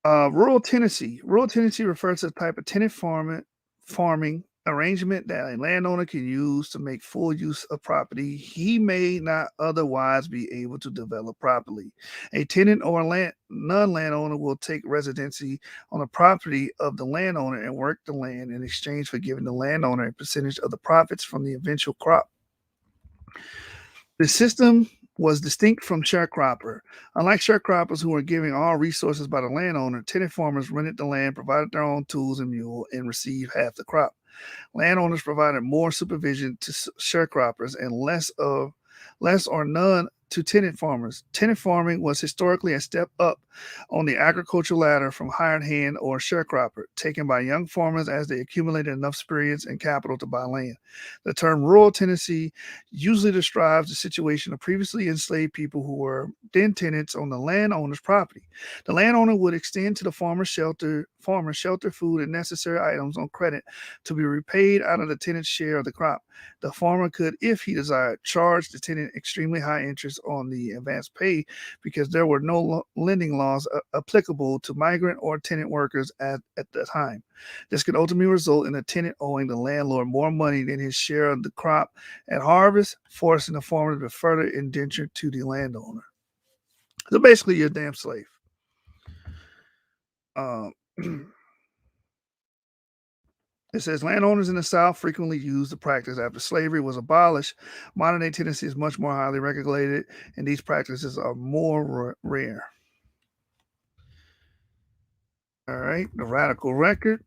[SPEAKER 3] Rural Tennessee. Rural Tennessee refers to the type of tenant farming arrangement that a landowner can use to make full use of property he may not otherwise be able to develop properly. A tenant or a non-landowner will take residency on the property of the landowner and work the land in exchange for giving the landowner a percentage of the profits from the eventual crop. The system was distinct from sharecropper. Unlike sharecroppers who were giving all resources by the landowner, tenant farmers rented the land, provided their own tools and mule, and received half the crop. Landowners provided more supervision to sharecroppers and less or none to tenant farmers. Tenant farming was historically a step up on the agricultural ladder from hired hand or sharecropper, taken by young farmers as they accumulated enough experience and capital to buy land. The term rural tenancy usually describes the situation of previously enslaved people who were then tenants on the landowner's property. The landowner would extend to the farmer shelter, food, and necessary items on credit to be repaid out of the tenant's share of the crop. The farmer could, if he desired, charge the tenant extremely high interest on the advance pay because there were no lending laws applicable to migrant or tenant workers at the time. This could ultimately result in the tenant owing the landlord more money than his share of the crop at harvest, forcing the farmer to be further indentured to the landowner. So basically, you're a damn slave. It says landowners in the South frequently used the practice after slavery was abolished. Modern day tenancy is much more highly regulated, and these practices are more rare. All right, the radical record.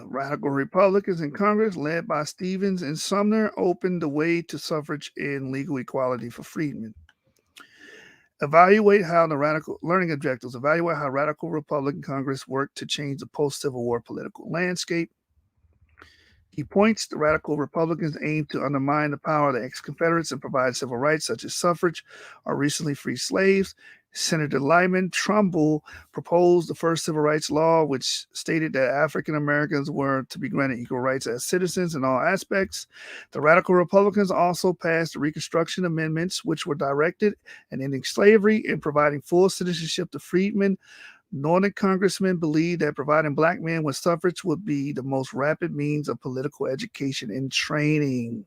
[SPEAKER 3] Radical Republicans in Congress, led by Stevens and Sumner, opened the way to suffrage and legal equality for freedmen. Evaluate how radical Republican Congress worked to change the post-Civil War political landscape. He points the radical Republicans aim to undermine the power of the ex-Confederates and provide civil rights such as suffrage or recently freed slaves. Senator Lyman Trumbull proposed the first civil rights law, which stated that African Americans were to be granted equal rights as citizens in all aspects. The radical Republicans also passed the Reconstruction Amendments, which were directed at ending slavery and providing full citizenship to freedmen. Northern congressmen believed that providing black men with suffrage would be the most rapid means of political education and training.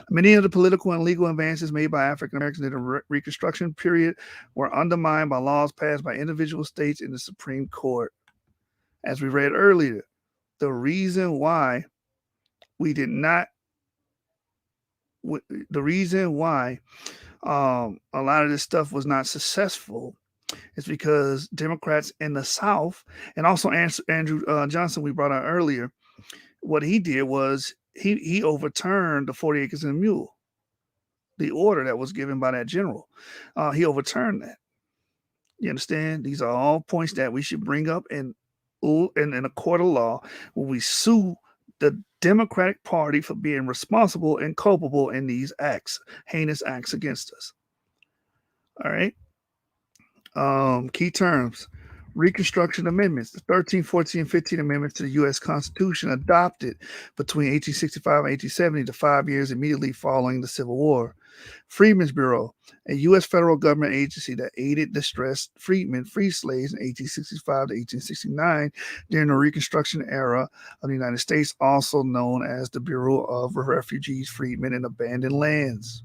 [SPEAKER 3] Many of the political and legal advances made by African Americans in the Reconstruction period were undermined by laws passed by individual states in the Supreme Court. As we read earlier, the reason why a lot of this stuff was not successful is because Democrats in the South, and also Andrew Johnson, we brought out earlier, what he did was he overturned the 40 acres and a mule, the order that was given by that general. He overturned that. You understand? These are all points that we should bring up in a court of law when we sue the Democratic Party for being responsible and culpable in these acts, heinous acts against us. All right. Key terms. Reconstruction Amendments. The 13, 14, and 15 Amendments to the U.S. Constitution adopted between 1865 and 1870, the 5 years immediately following the Civil War. Freedmen's Bureau, a U.S. federal government agency that aided distressed freedmen, free slaves in 1865 to 1869 during the Reconstruction era of the United States, also known as the Bureau of Refugees, Freedmen, and Abandoned Lands.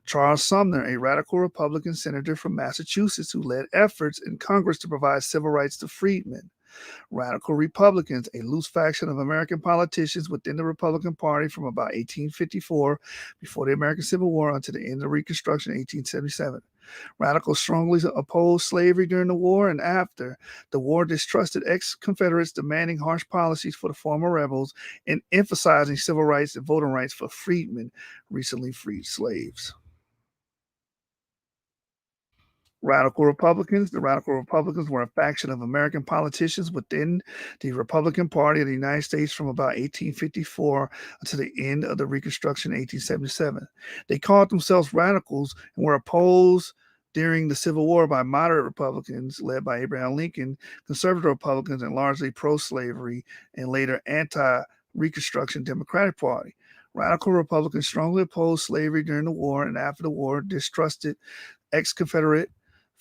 [SPEAKER 3] Charles Sumner, a radical Republican senator from Massachusetts who led efforts in Congress to provide civil rights to freedmen. Radical Republicans, a loose faction of American politicians within the Republican Party from about 1854, before the American Civil War, until the end of Reconstruction in 1877. Radicals strongly opposed slavery during the war and after. The war distrusted ex-Confederates, demanding harsh policies for the former rebels and emphasizing civil rights and voting rights for freedmen, recently freed slaves. Radical Republicans. The Radical Republicans were a faction of American politicians within the Republican Party of the United States from about 1854 until the end of the Reconstruction in 1877. They called themselves radicals and were opposed during the Civil War by moderate Republicans led by Abraham Lincoln, conservative Republicans, and largely pro-slavery and later anti-Reconstruction Democratic Party. Radical Republicans strongly opposed slavery during the war and after the war, distrusted ex-Confederate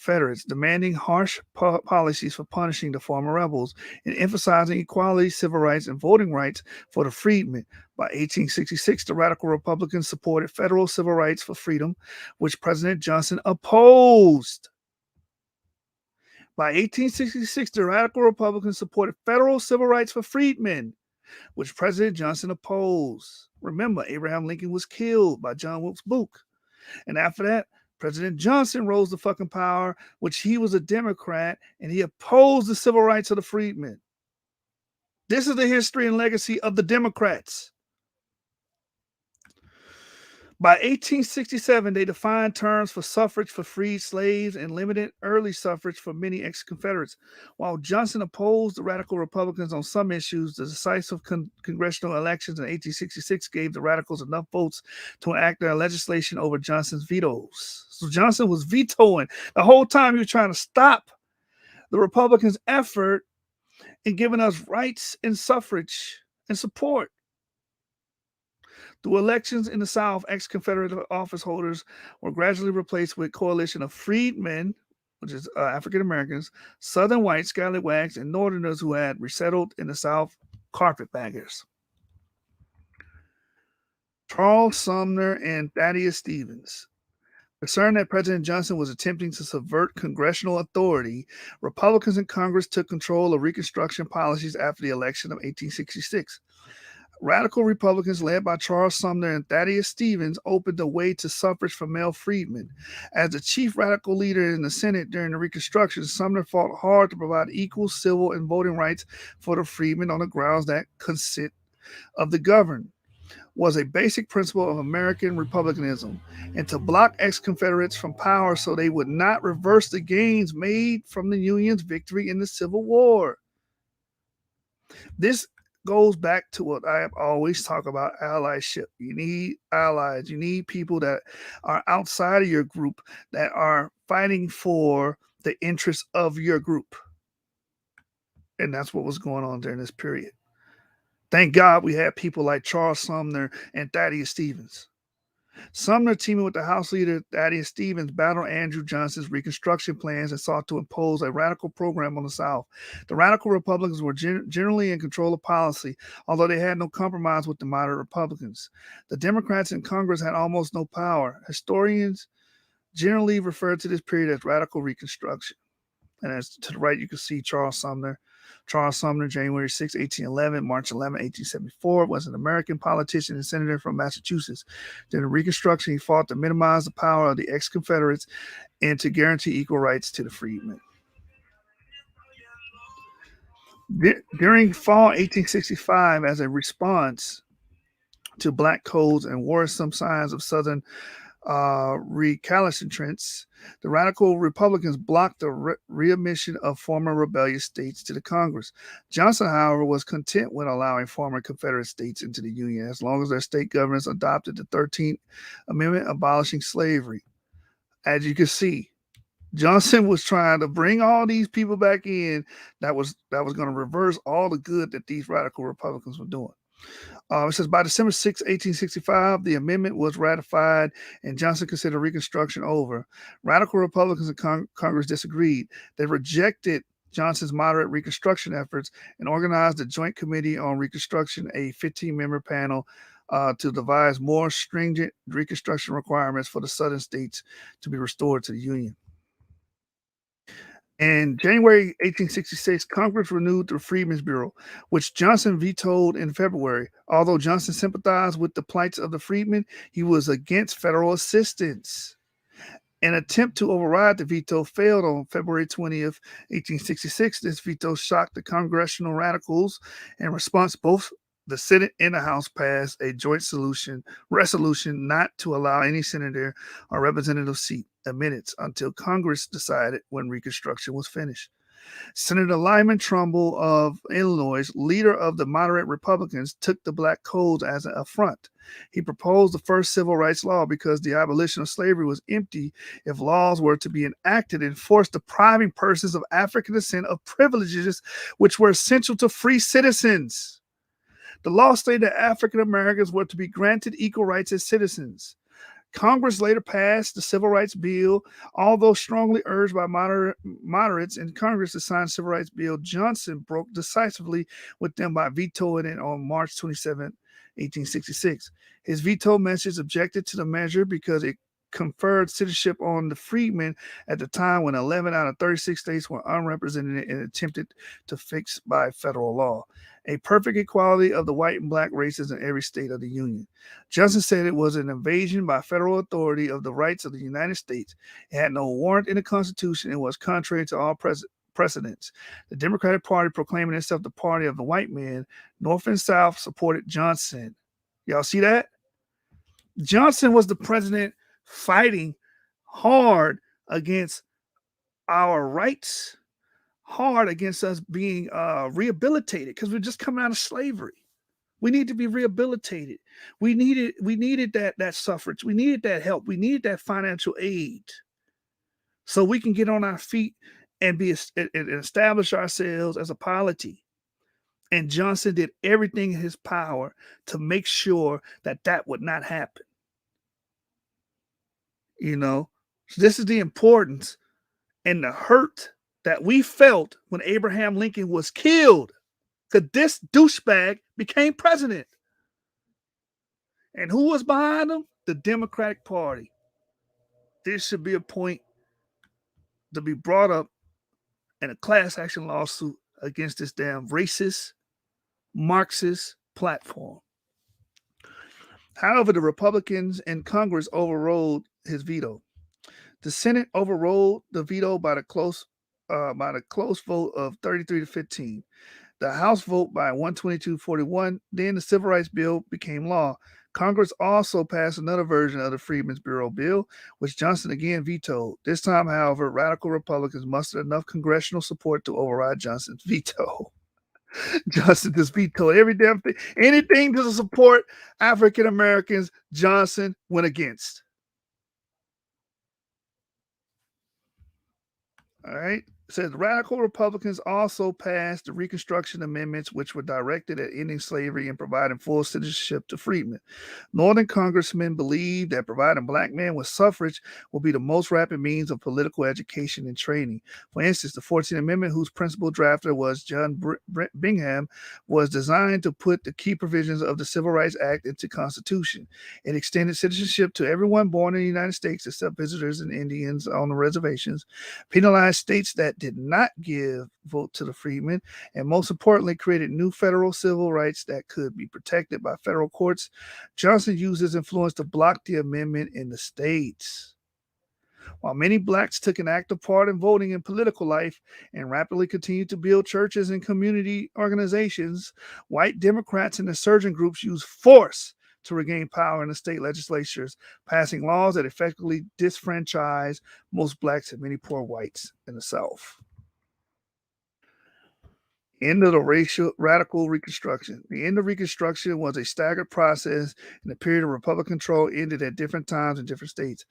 [SPEAKER 3] Confederates, demanding harsh policies for punishing the former rebels and emphasizing equality, civil rights, and voting rights for the freedmen. By 1866, the radical Republicans supported federal civil rights for freedom, which President Johnson opposed. By 1866, the radical Republicans supported federal civil rights for freedmen, which President Johnson opposed. Remember, Abraham Lincoln was killed by John Wilkes Booth. And after that, President Johnson rose to fucking power, which he was a Democrat, and he opposed the civil rights of the freedmen. This is the history and legacy of the Democrats. By 1867, they defined terms for suffrage for freed slaves and limited early suffrage for many ex-Confederates. While Johnson opposed the radical Republicans on some issues, the decisive congressional elections in 1866 gave the radicals enough votes to enact their legislation over Johnson's vetoes. So Johnson was vetoing the whole time. He was trying to stop the Republicans' effort in giving us rights and suffrage and support. Through elections in the South, ex-Confederate office holders were gradually replaced with a coalition of freedmen, which is African Americans, Southern whites, scallywags, and Northerners who had resettled in the South, carpetbaggers. Charles Sumner and Thaddeus Stevens. Concerned that President Johnson was attempting to subvert congressional authority, Republicans in Congress took control of Reconstruction policies after the election of 1866. Radical Republicans led by Charles Sumner and Thaddeus Stevens opened the way to suffrage for male freedmen. As the chief radical leader in the Senate during the Reconstruction, Sumner fought hard to provide equal civil and voting rights for the freedmen on the grounds that consent of the governed was a basic principle of American republicanism, and to block ex-Confederates from power so they would not reverse the gains made from the Union's victory in the Civil War. This goes back to what I have always talked about, allyship. You need allies. You need people that are outside of your group that are fighting for the interests of your group. And that's what was going on during this period. Thank God we had people like Charles Sumner and Thaddeus Stevens. Sumner, teaming with the House leader Thaddeus Stevens, battled Andrew Johnson's Reconstruction plans and sought to impose a radical program on the South. The radical Republicans were generally in control of policy, although they had no compromise with the moderate Republicans. The Democrats in Congress had almost no power. Historians generally refer to this period as radical Reconstruction. And as to the right, you can see Charles Sumner. Charles Sumner, January 6, 1811, March 11, 1874, was an American politician and senator from Massachusetts. During the Reconstruction, he fought to minimize the power of the ex-Confederates and to guarantee equal rights to the freedmen. During fall 1865, as a response to black codes and worrisome signs of Southern recalcitrance, the radical Republicans blocked the readmission of former rebellious states to the Congress. Johnson, however, was content with allowing former Confederate states into the Union as long as their state governments adopted the 13th Amendment abolishing slavery. As you can see, Johnson was trying to bring all these people back in that was going to reverse all the good that these radical Republicans were doing. It says by December 6, 1865, the amendment was ratified and Johnson considered Reconstruction over. Radical Republicans in Congress disagreed. They rejected Johnson's moderate Reconstruction efforts and organized the Joint Committee on Reconstruction, a 15-member panel to devise more stringent Reconstruction requirements for the Southern states to be restored to the Union. In January 1866, Congress renewed the Freedmen's Bureau, which Johnson vetoed in February. Although Johnson sympathized with the plights of the freedmen, he was against federal assistance. An attempt to override the veto failed on February 20th, 1866. This veto shocked the congressional radicals. In response, both the Senate and the House passed a joint resolution not to allow any senator or representative seat minutes until Congress decided when Reconstruction was finished. Senator Lyman Trumbull of Illinois, leader of the moderate Republicans, took the black codes as an affront. He proposed the first civil rights law because the abolition of slavery was empty if laws were to be enacted and forced depriving persons of African descent of privileges which were essential to free citizens. The law stated that African Americans were to be granted equal rights as citizens. Congress later passed the Civil Rights Bill, although strongly urged by moderates in Congress to sign the Civil Rights Bill. Johnson broke decisively with them by vetoing it on March 27, 1866. His veto message objected to the measure because it conferred citizenship on the freedmen at the time when 11 out of 36 states were unrepresented and attempted to fix by federal law a perfect equality of the white and black races in every state of the Union. Johnson said it was an invasion by federal authority of the rights of the United States. It had no warrant in the Constitution and was contrary to all precedents. The Democratic Party, proclaiming itself the party of the white man, North and South, supported Johnson. Y'all see that? Johnson was the president fighting hard against our rights, hard against us being rehabilitated because we're just coming out of slavery. We need to be rehabilitated. We needed that suffrage. We needed that help. We needed that financial aid so we can get on our feet and establish ourselves as a polity. And Johnson did everything in his power to make sure that would not happen. So this is the importance and the hurt that we felt when Abraham Lincoln was killed, because this douchebag became president. And who was behind him? The Democratic Party. This should be a point to be brought up in a class action lawsuit against this damn racist, Marxist platform. However, the Republicans in Congress overrode his veto. The Senate overrode the veto by the close vote of 33 to 15. The House vote by 122-41. Then the Civil Rights Bill became law. Congress also passed another version of the Freedmen's Bureau bill, which Johnson again vetoed. This time, however, radical Republicans mustered enough congressional support to override Johnson's veto. Johnson just vetoed every damn thing. Anything to support African Americans, Johnson went against. All right. It says radical Republicans also passed the Reconstruction Amendments, which were directed at ending slavery and providing full citizenship to freedmen. Northern congressmen believed that providing black men with suffrage will be the most rapid means of political education and training. For instance, the 14th Amendment, whose principal drafter was John Bingham, was designed to put the key provisions of the Civil Rights Act into Constitution. It extended citizenship to everyone born in the United States except visitors and Indians on the reservations, penalized states that did not give vote to the freedmen, and most importantly, created new federal civil rights that could be protected by federal courts. Johnson used his influence to block the amendment in the states. While many blacks took an active part in voting and political life and rapidly continued to build churches and community organizations, white Democrats and insurgent groups used force to regain power in the state legislatures, passing laws that effectively disfranchised most blacks and many poor whites in the South. End of the radical Reconstruction. The end of Reconstruction was a staggered process, and the period of Republican control ended at different times in different states.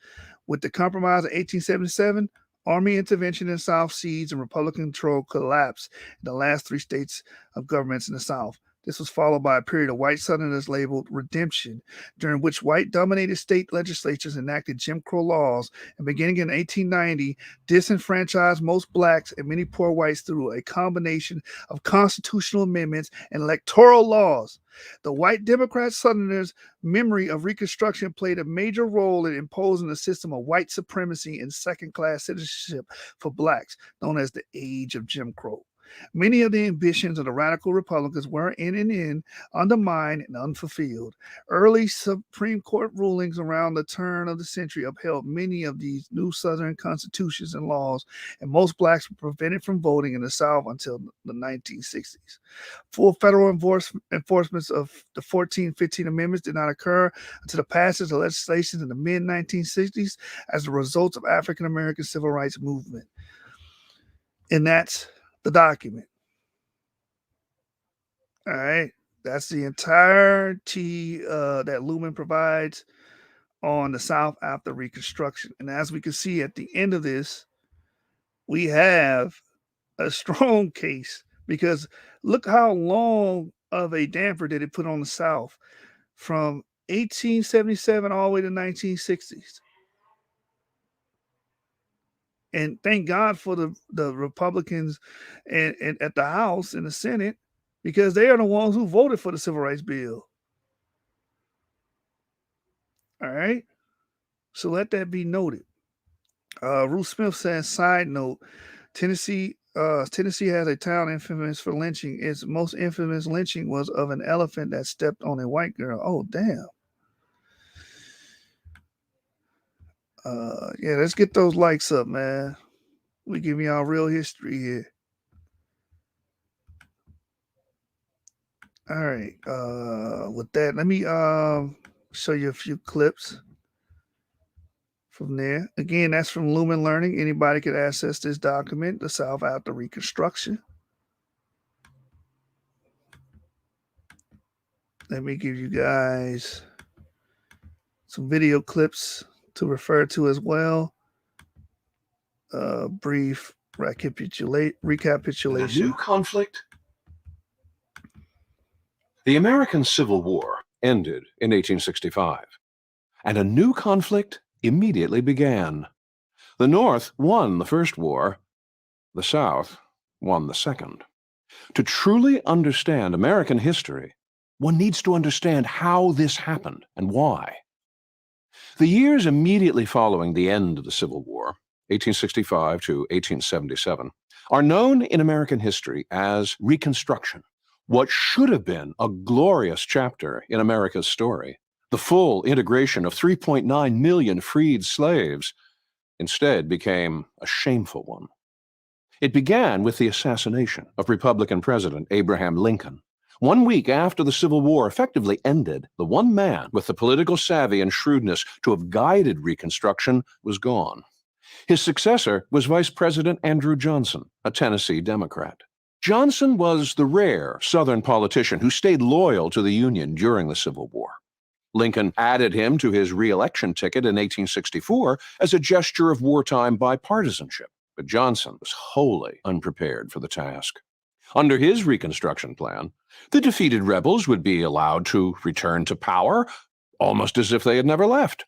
[SPEAKER 3] With the Compromise of 1877, Army intervention in the South ceased and Republican control collapsed in the last three states of governments in the South. This was followed by a period of white Southerners labeled redemption, during which white-dominated state legislatures enacted Jim Crow laws and, beginning in 1890, disenfranchised most blacks and many poor whites through a combination of constitutional amendments and electoral laws. The white Democrat Southerners' memory of Reconstruction played a major role in imposing a system of white supremacy and second-class citizenship for blacks, known as the Age of Jim Crow. Many of the ambitions of the radical Republicans were undermined and unfulfilled. Early Supreme Court rulings around the turn of the century upheld many of these new Southern constitutions and laws, and most blacks were prevented from voting in the South until the 1960s. Full federal enforcement of the 14th, 15th Amendments did not occur until the passage of legislation in the mid-1960s as a result of African American civil rights movement. And that's the document. All right. That's the entirety that Lumen provides on the South after Reconstruction. And as we can see at the end of this, we have a strong case, because look how long of a damper did it put on the South from 1877 all the way to 1960s. And thank God for the Republicans and at the House and the Senate, because they are the ones who voted for the Civil Rights Bill. All right. So let that be noted. Ruth Smith says, side note, Tennessee has a town infamous for lynching. Its most infamous lynching was of an elephant that stepped on a white girl. Oh, damn. Yeah, let's get those likes up, man. We give y'all real history here. All right. With that, let me show you a few clips from there. Again, that's from Lumen Learning. Anybody can access this document, The South After Reconstruction. Let me give you guys some video clips to refer to as well. Brief recapitulation.
[SPEAKER 4] A new conflict? The American Civil War ended in 1865, and a new conflict immediately began. The North won the first war, the South won the second. To truly understand American history, one needs to understand how this happened and why. The years immediately following the end of the Civil War, 1865 to 1877, are known in American history as Reconstruction. What should have been a glorious chapter in America's story, the full integration of 3.9 million freed slaves, instead became a shameful one. It began with the assassination of Republican President Abraham Lincoln. 1 week after the Civil War effectively ended, the one man with the political savvy and shrewdness to have guided Reconstruction was gone. His successor was Vice President Andrew Johnson, a Tennessee Democrat. Johnson was the rare Southern politician who stayed loyal to the Union during the Civil War. Lincoln added him to his re-election ticket in 1864 as a gesture of wartime bipartisanship, but Johnson was wholly unprepared for the task. Under his Reconstruction plan, the defeated rebels would be allowed to return to power, almost as if they had never left.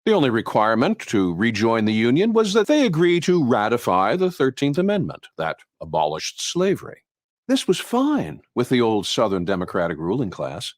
[SPEAKER 4] The only requirement to rejoin the Union was that they agree to ratify the 13th Amendment that abolished slavery. This was fine with the old Southern Democratic ruling class.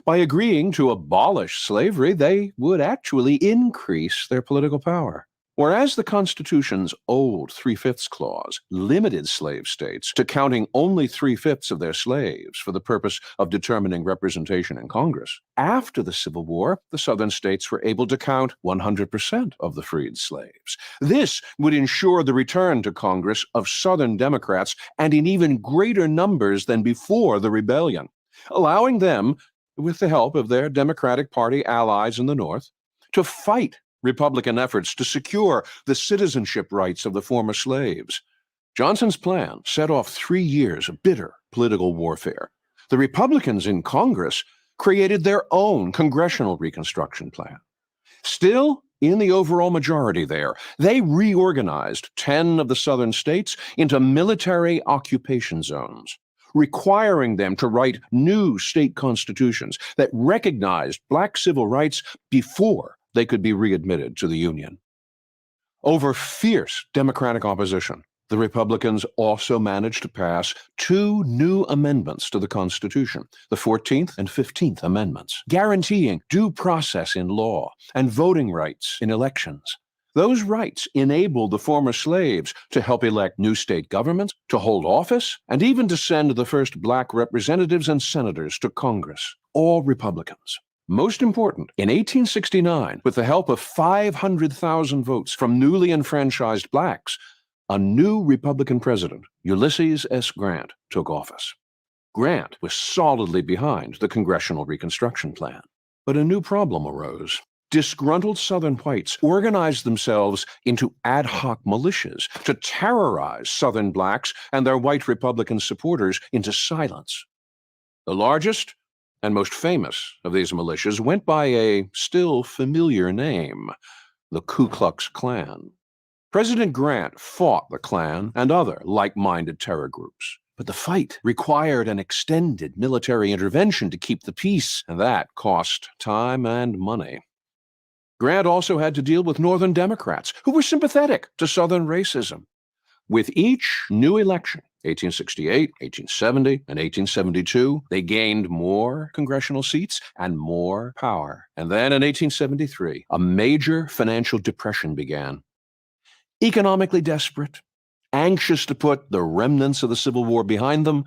[SPEAKER 4] By agreeing to abolish slavery, they would actually increase their political power. Whereas the Constitution's old 3/5 clause limited slave states to counting only 3/5 of their slaves for the purpose of determining representation in Congress, after the Civil War, the Southern states were able to count 100% of the freed slaves. This would ensure the return to Congress of Southern Democrats and in even greater numbers than before the rebellion, allowing them, with the help of their Democratic Party allies in the North, to fight Republican efforts to secure the citizenship rights of the former slaves. Johnson's plan set off 3 years of bitter political warfare. The Republicans in Congress created their own congressional Reconstruction plan. Still in the overall majority there, they reorganized 10 of the Southern states into military occupation zones, requiring them to write new state constitutions that recognized Black civil rights before they could be readmitted to the Union. Over fierce Democratic opposition, the Republicans also managed to pass 2 new amendments to the Constitution, the 14th and 15th Amendments, guaranteeing due process in law and voting rights in elections. Those rights enabled the former slaves to help elect new state governments, to hold office, and even to send the first Black representatives and senators to Congress, all Republicans. Most important, in 1869, with the help of 500,000 votes from newly enfranchised Blacks, a new Republican president, Ulysses S. Grant, took office. Grant was solidly behind the Congressional Reconstruction Plan. But a new problem arose. Disgruntled Southern whites organized themselves into ad hoc militias to terrorize Southern Blacks and their white Republican supporters into silence. The largest and most famous of these militias went by a still familiar name, the Ku Klux Klan. President Grant fought the Klan and other like-minded terror groups, But the fight required an extended military intervention to keep the peace, and that cost time and money. Grant also had to deal with Northern Democrats who were sympathetic to Southern racism. With each new election, 1868, 1870, and 1872, they gained more congressional seats and more power. And then in 1873, a major financial depression began. Economically desperate, anxious to put the remnants of the Civil War behind them,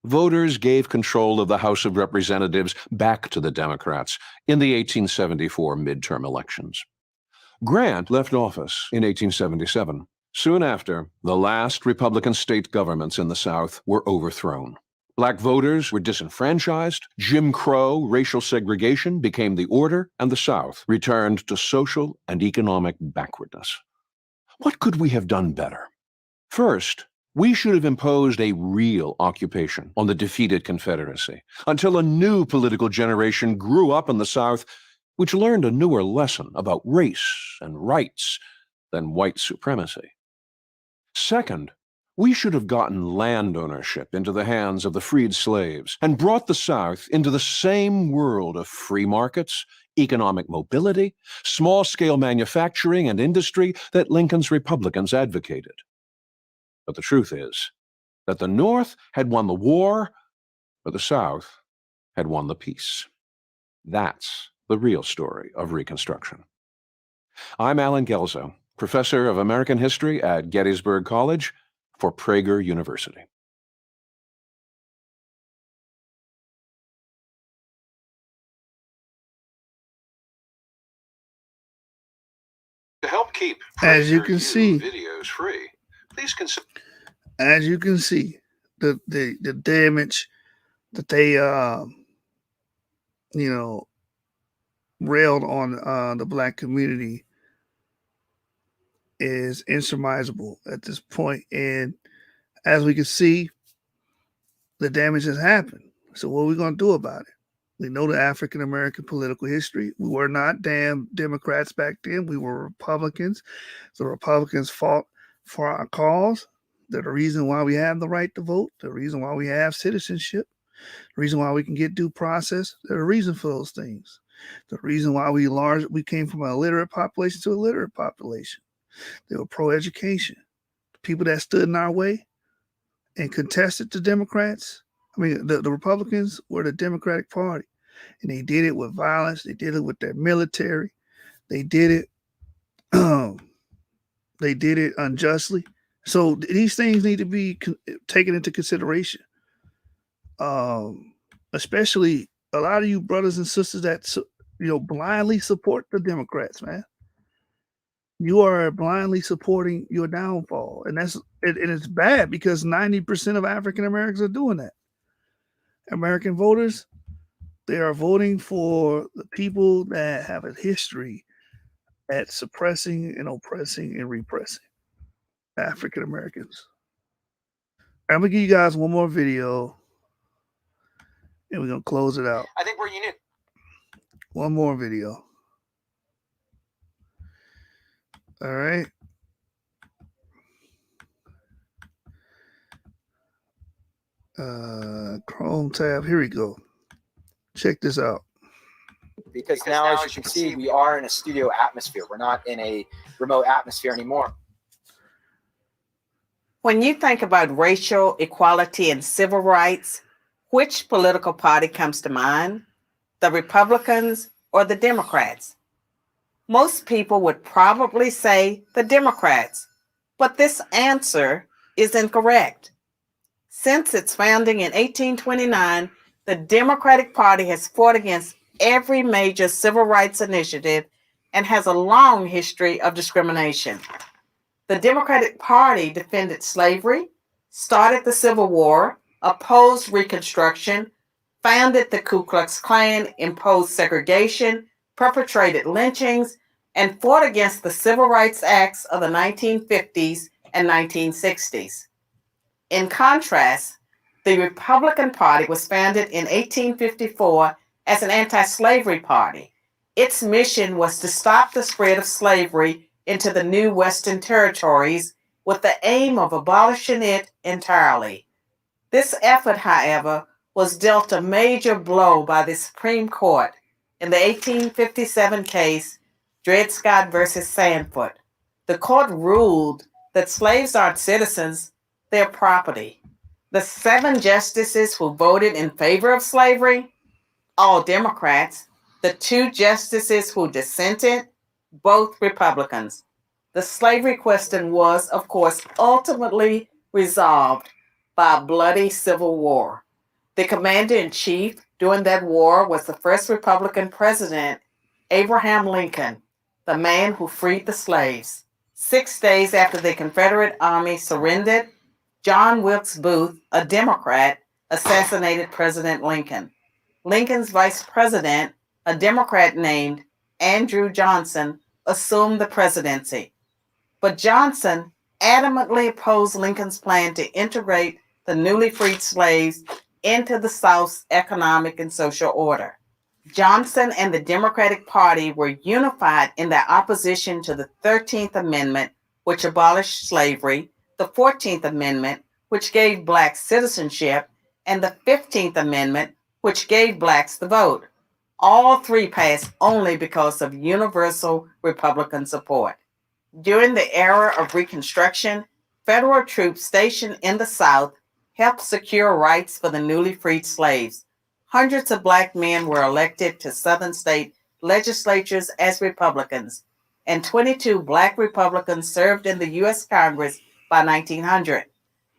[SPEAKER 4] voters gave control of the House of Representatives back to the Democrats in the 1874 midterm elections. Grant left office in 1877. Soon after, the last Republican state governments in the South were overthrown. Black voters were disenfranchised, Jim Crow racial segregation became the order, and the South returned to social and economic backwardness. What could we have done better? First, we should have imposed a real occupation on the defeated Confederacy until a new political generation grew up in the South, which learned a newer lesson about race and rights than white supremacy. Second, we should have gotten land ownership into the hands of the freed slaves and brought the South into the same world of free markets, economic mobility, small-scale manufacturing and industry that Lincoln's Republicans advocated. But the truth is that the North had won the war, but the South had won the peace. That's the real story of Reconstruction. I'm Alan Gelzo, professor of American history at Gettysburg College for Prager University. To help keep
[SPEAKER 3] As you can see,
[SPEAKER 4] videos free, please consider.
[SPEAKER 3] As you can see, the damage that they railed on the Black community is insurmountable at this point. And as we can see, the damage has happened. So what are we going to do about it? We know the African American political history. We were not damn Democrats back then. We were Republicans. The Republicans fought for our cause. They're the reason why we have the right to vote. The reason why we have citizenship. The reason why we can get due process. They're the reason for those things. The reason why we came from an illiterate population to a literate population. They were pro-education. The people that stood in our way and contested the Democrats, the Republicans were the Democratic Party. And they did it with violence. They did it with their military. They did it unjustly. So these things need to be taken into consideration. Especially a lot of you brothers and sisters that blindly support the Democrats, man. You are blindly supporting your downfall, and it's bad because 90% of African Americans are doing that. American voters, they are voting for the people that have a history at suppressing and oppressing and repressing African Americans. I'm gonna give you guys one more video, and we're gonna close it out.
[SPEAKER 5] I think we're unique.
[SPEAKER 3] One more video. All right. Chrome tab. Here we go. Check this out.
[SPEAKER 5] Because now, as you can see, we are in a studio atmosphere. We're not in a remote atmosphere anymore.
[SPEAKER 6] When you think about racial equality and civil rights, which political party comes to mind? The Republicans or the Democrats? Most people would probably say the Democrats, but this answer is incorrect. Since its founding in 1829, the Democratic Party has fought against every major civil rights initiative and has a long history of discrimination. The Democratic Party defended slavery, started the Civil War, opposed Reconstruction, founded the Ku Klux Klan, imposed segregation, perpetrated lynchings, and fought against the Civil Rights Acts of the 1950s and 1960s. In contrast, the Republican Party was founded in 1854 as an anti-slavery party. Its mission was to stop the spread of slavery into the new Western territories with the aim of abolishing it entirely. This effort, however, was dealt a major blow by the Supreme Court in the 1857 case Dred Scott versus Sandford. The court ruled that slaves aren't citizens, they're property. The 7 justices who voted in favor of slavery, all Democrats. The 2 justices who dissented, both Republicans. The slavery question was, of course, ultimately resolved by a bloody civil war. The commander-in-chief during that war was the first Republican president, Abraham Lincoln, the man who freed the slaves. 6 days after the Confederate Army surrendered, John Wilkes Booth, a Democrat, assassinated President Lincoln. Lincoln's vice president, a Democrat named Andrew Johnson, assumed the presidency. But Johnson adamantly opposed Lincoln's plan to integrate the newly freed slaves into the South's economic and social order. Johnson and the Democratic Party were unified in their opposition to the 13th Amendment, which abolished slavery, the 14th Amendment, which gave blacks citizenship, and the 15th Amendment, which gave blacks the vote. All 3 passed only because of universal Republican support. During the era of Reconstruction, federal troops stationed in the South helped secure rights for the newly freed slaves. Hundreds of black men were elected to Southern state legislatures as Republicans, and 22 black Republicans served in the U.S. Congress by 1900.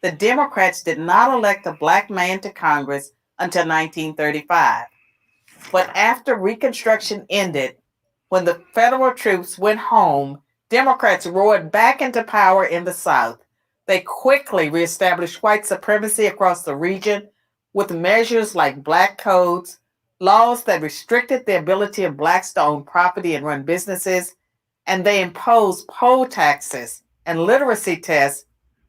[SPEAKER 6] The Democrats did not elect a black man to Congress until 1935. But after Reconstruction ended, when the federal troops went home, Democrats roared back into power in the South. They quickly reestablished white supremacy across the region with measures like black codes, laws that restricted the ability of blacks to own property and run businesses, and they imposed poll taxes and literacy tests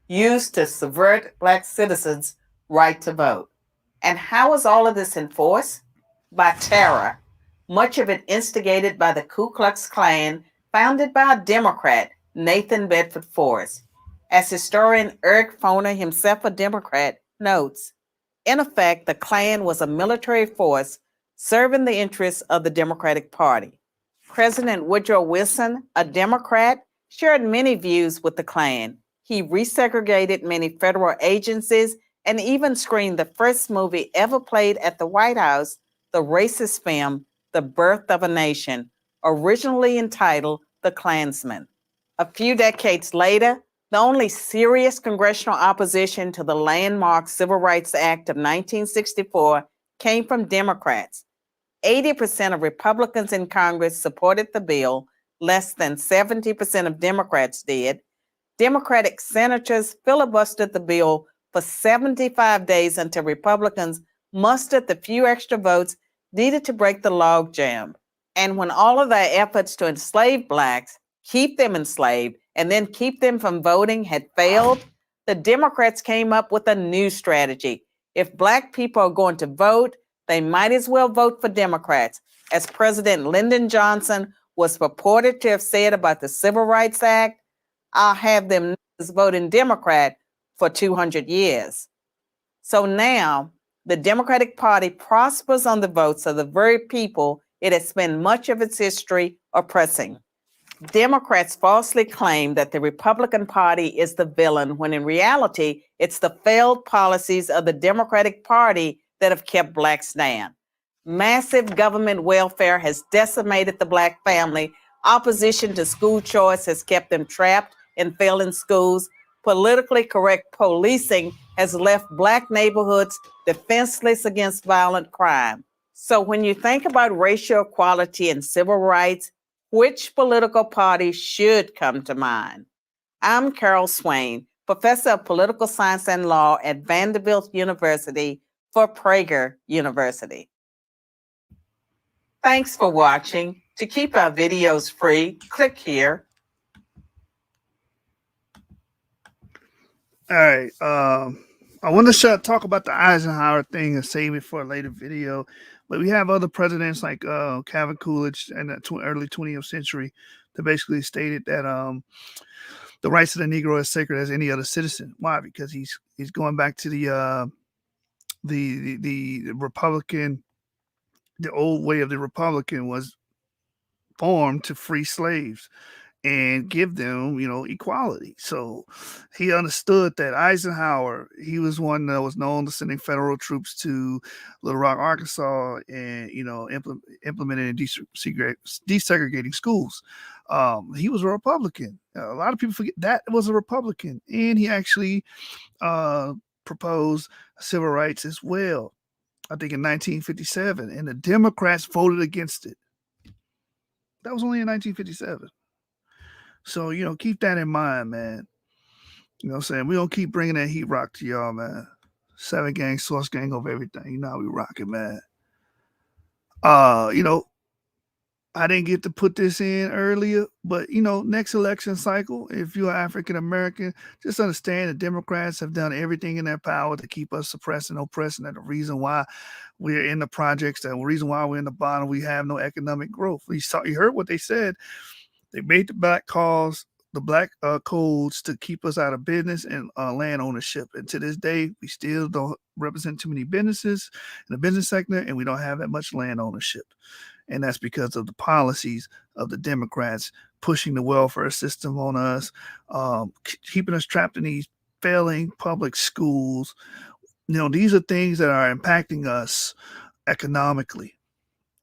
[SPEAKER 6] used to subvert black citizens' right to vote. And how was all of this enforced? By terror, much of it instigated by the Ku Klux Klan, founded by a Democrat, Nathan Bedford Forrest. As historian Eric Foner, himself a Democrat, notes, in effect, the Klan was a military force serving the interests of the Democratic Party. President Woodrow Wilson, a Democrat, shared many views with the Klan. He resegregated many federal agencies and even screened the first movie ever played at the White House, the racist film, The Birth of a Nation, originally entitled The Klansman. A few decades later, the only serious congressional opposition to the landmark Civil Rights Act of 1964 came from Democrats. 80% of Republicans in Congress supported the bill, less than 70% of Democrats did. Democratic senators filibustered the bill for 75 days until Republicans mustered the few extra votes needed to break the logjam. And when all of their efforts to enslave blacks, keep them enslaved, and then keep them from voting had failed, the Democrats came up with a new strategy. If black people are going to vote, they might as well vote for Democrats, as President Lyndon Johnson was purported to have said about the Civil Rights Act. I'll have them voting Democrat for 200 years. So now, the Democratic Party prospers on the votes of the very people it has spent much of its history oppressing. Democrats falsely claim that the Republican Party is the villain, when in reality, it's the failed policies of the Democratic Party that have kept blacks down. Massive government welfare has decimated the black family. Opposition to school choice has kept them trapped in failing schools. Politically correct policing has left black neighborhoods defenseless against violent crime. So when you think about racial equality and civil rights, which political party should come to mind? I'm Carol Swain, professor of political science and law at Vanderbilt University for Prager University. Thanks for watching. To keep our videos free, click here.
[SPEAKER 3] All right. I want to talk about the Eisenhower thing and save it for a later video. But we have other presidents like Calvin Coolidge in the early 20th century that basically stated that the rights of the Negro is sacred as any other citizen. Why? Because he's going back to the the Republican, the old way of the Republican was formed to free slaves and give them, equality. So he understood that Eisenhower, he was one that was known to sending federal troops to Little Rock, Arkansas, and implementing and desegregating schools. He was a Republican. A lot of people forget that was a Republican, and he actually proposed civil rights as well. I think in 1957, and the Democrats voted against it. That was only in 1957. So, keep that in mind, man. You know what I'm saying? We're going to keep bringing that heat rock to y'all, man. 7 gang, Source gang over everything. You know how we rocking, man. I didn't get to put this in earlier, but, next election cycle, if you're African-American, just understand the Democrats have done everything in their power to keep us suppressed and oppressed. And the reason why we're in the projects, the reason why we're in the bottom, we have no economic growth. You heard what they said. They made the black codes to keep us out of business and land ownership. And to this day, we still don't represent too many businesses in the business sector, and we don't have that much land ownership. And that's because of the policies of the Democrats pushing the welfare system on us, keeping us trapped in these failing public schools. These are things that are impacting us economically.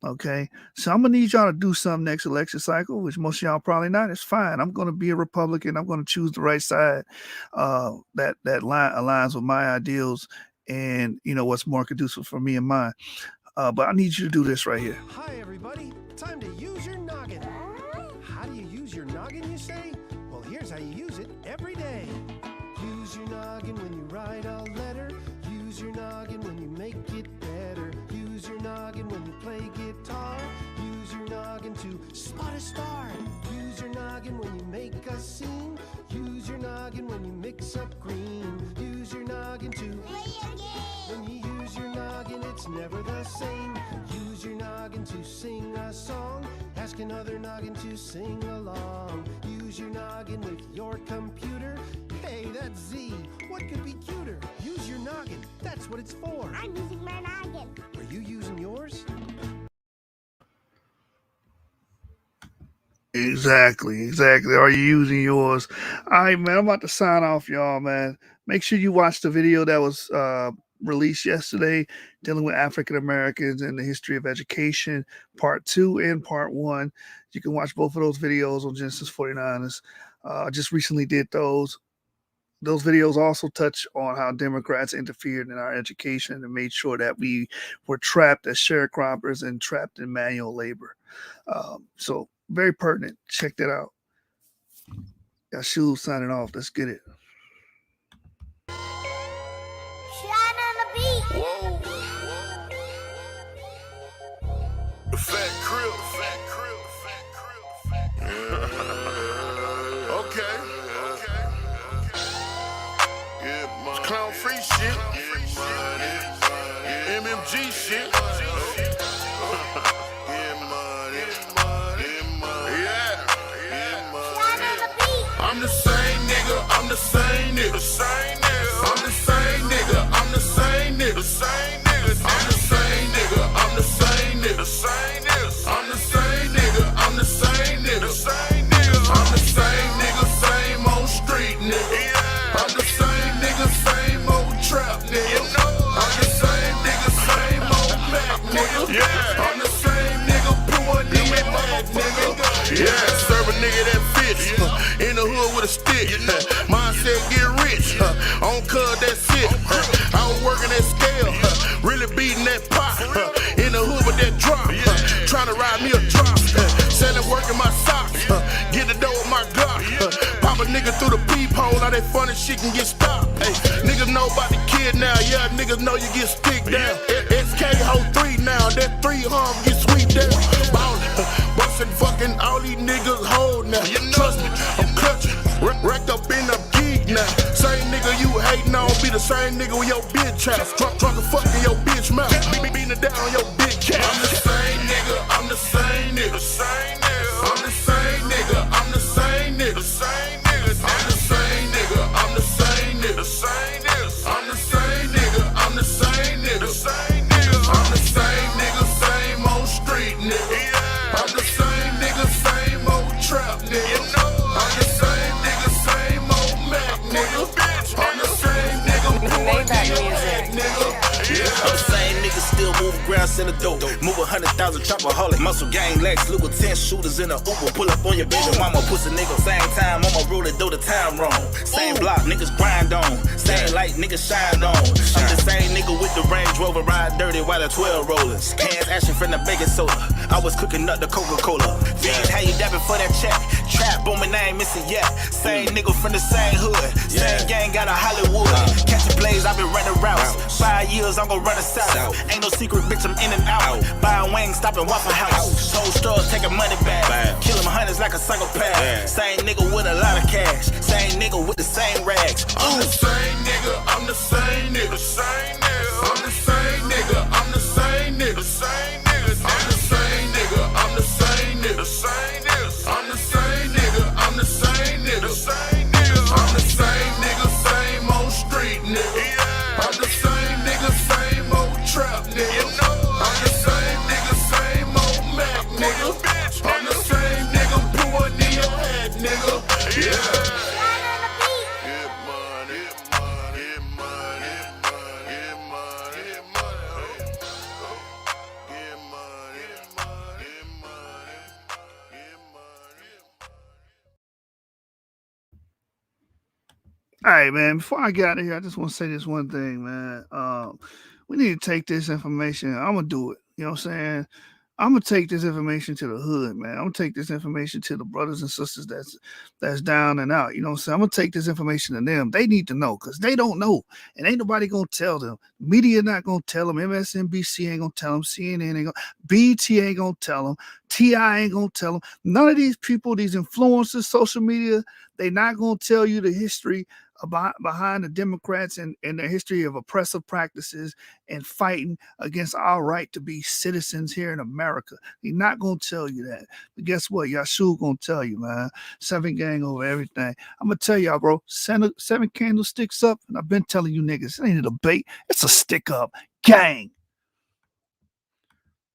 [SPEAKER 3] Okay, so I'm gonna need y'all to do something next election cycle, which most of y'all probably not. It's fine. I'm gonna be a Republican. I'm gonna choose the right side that aligns with my ideals and what's more conducive for me and mine. But I need you to do this right here.
[SPEAKER 7] Hi everybody, time to use your noggin. How do you use your noggin, you say? Well, here's how you use it every day. Use your noggin when you write a letter. Use your noggin when you make it better. Use your noggin when you play guitar. Use your noggin to spot a star. Use your noggin when you make a scene. Use your noggin when you mix up green. Use your noggin to play a game. When you use your noggin, it's never the same. Use your noggin to sing a song. Ask another noggin to sing along. Use your noggin with your computer. Hey, that's Z. What could be cuter? Use your noggin. That's what it's for.
[SPEAKER 8] I'm using my noggin.
[SPEAKER 7] Are you using yours?
[SPEAKER 3] Exactly. Are you using yours? All right, man. I'm about to sign off, y'all, man. Make sure you watch the video that was released yesterday dealing with African Americans and the history of education, part 2 and part 1. You can watch both of those videos on Genesis 49ers. I just recently did those. Those videos also touch on how Democrats interfered in our education and made sure that we were trapped as sharecroppers and trapped in manual labor. So very pertinent. Check that out. Got Shoes signing off. Let's get it.
[SPEAKER 8] Shine on the beat.
[SPEAKER 1] Whoa. The fat crib. Okay. It's clown free shit. MMG shit. I'm the same nigga, I'm the same nigga. I'm the same nigga, I'm the same nigga. I'm the same nigga, I'm the same nigga. I'm the same nigga, I'm the same nigga. I'm the same nigga, same old street nigga. I'm the same nigga, same old trap nigga. I'm the same nigga, same old Mac nigga. I'm the same nigga, pouring in my bag nigga. Yeah, serve a nigga that fits. In the hood with a stick. Mine said get rich. On cuz that's it. I was working that scale. Really beating that pot. In the hood with that drop. Trying to ride me a drop. Selling work in my socks. Get the dough with my Glock. Pop a nigga through the peephole. Now that funny shit can get stopped. Hey, niggas know about the kid now. Yeah, niggas know you get stick down. SK hold 3 now. That 3 hum get sweet down. Ballin'. Bustin' fucking all these niggas hold now. Trust me, I'm clutching. Racked up in the geek now. Same nigga you hatin' on be the same nigga with your bitch house. Drunk and fucking your bitch mouth. Beating it down on your big cat. I'm the same nigga, I'm the same nigga. I'm the same nigga, I'm the same nigga. I'm the same nigga, I'm the same nigga. I'm the same nigga, I'm the same nigga.
[SPEAKER 2] grams in the dope. Move 100,000 chopaholic. Muscle gang, Lex, Luger, 10 shooters in a Uber. Pull up on your baby mama, pussy nigga. Same time, I'ma roll it, though the time wrong. Same block, niggas grind on. Same light, niggas shine on. I'm the same nigga with the Range Rover, ride dirty while the 12 rollin'. Cans ashing from the baking soda. I was cooking up the Coca-Cola. Fiends, how you dabbing for that check? Trap booming, I ain't missing yet. Same nigga from the same hood. Same gang got a Hollywood. Catching plays, I been running routes. 5 years, I'm gon' run the south. Ain't no secret, bitch, I'm in and out. Buying wings, stopping Waffle House. Told stores, taking money back. Kill them hundreds like a psychopath. Same nigga with a lot of cash. Same nigga with the same rags.
[SPEAKER 1] I'm the same nigga, I'm the same nigga, same nigga. I'm the same nigga, I'm the same nigga, same nigga. I'm the same nigga, I'm the same nigga, same nigga. I'm the same nigga, I'm the same nigga, same nigga. I'm the same nigga, same old street nigga. I'm the same nigga, same old trap nigga. I'm the same nigga, same old Mac nigga. I'm the same nigga, pulling in your head nigga. Yeah.
[SPEAKER 3] All right, man. Before I get out of here, I just want to say this one thing, man. We need to take this information. I'm gonna do it. You know what I'm saying? I'm gonna take this information to the hood, man. I'm gonna take this information to the brothers and sisters that's down and out. You know what I'm saying? I'm gonna take this information to them. They need to know because they don't know, and ain't nobody gonna tell them. Media not gonna tell them. MSNBC ain't gonna tell them. CNN ain't gonna. BT ain't gonna tell them. TI ain't gonna tell them. None of these people, these influencers, social media, they not gonna tell you the history behind the Democrats and the history of oppressive practices and fighting against our right to be citizens here in America. He's not going to tell you that. But guess what? Yahshua going to tell you, man. 7 gang over everything. I'm going to tell y'all, bro. 7 candlesticks up. And I've been telling you niggas, it ain't a debate. It's a stick up. Gang.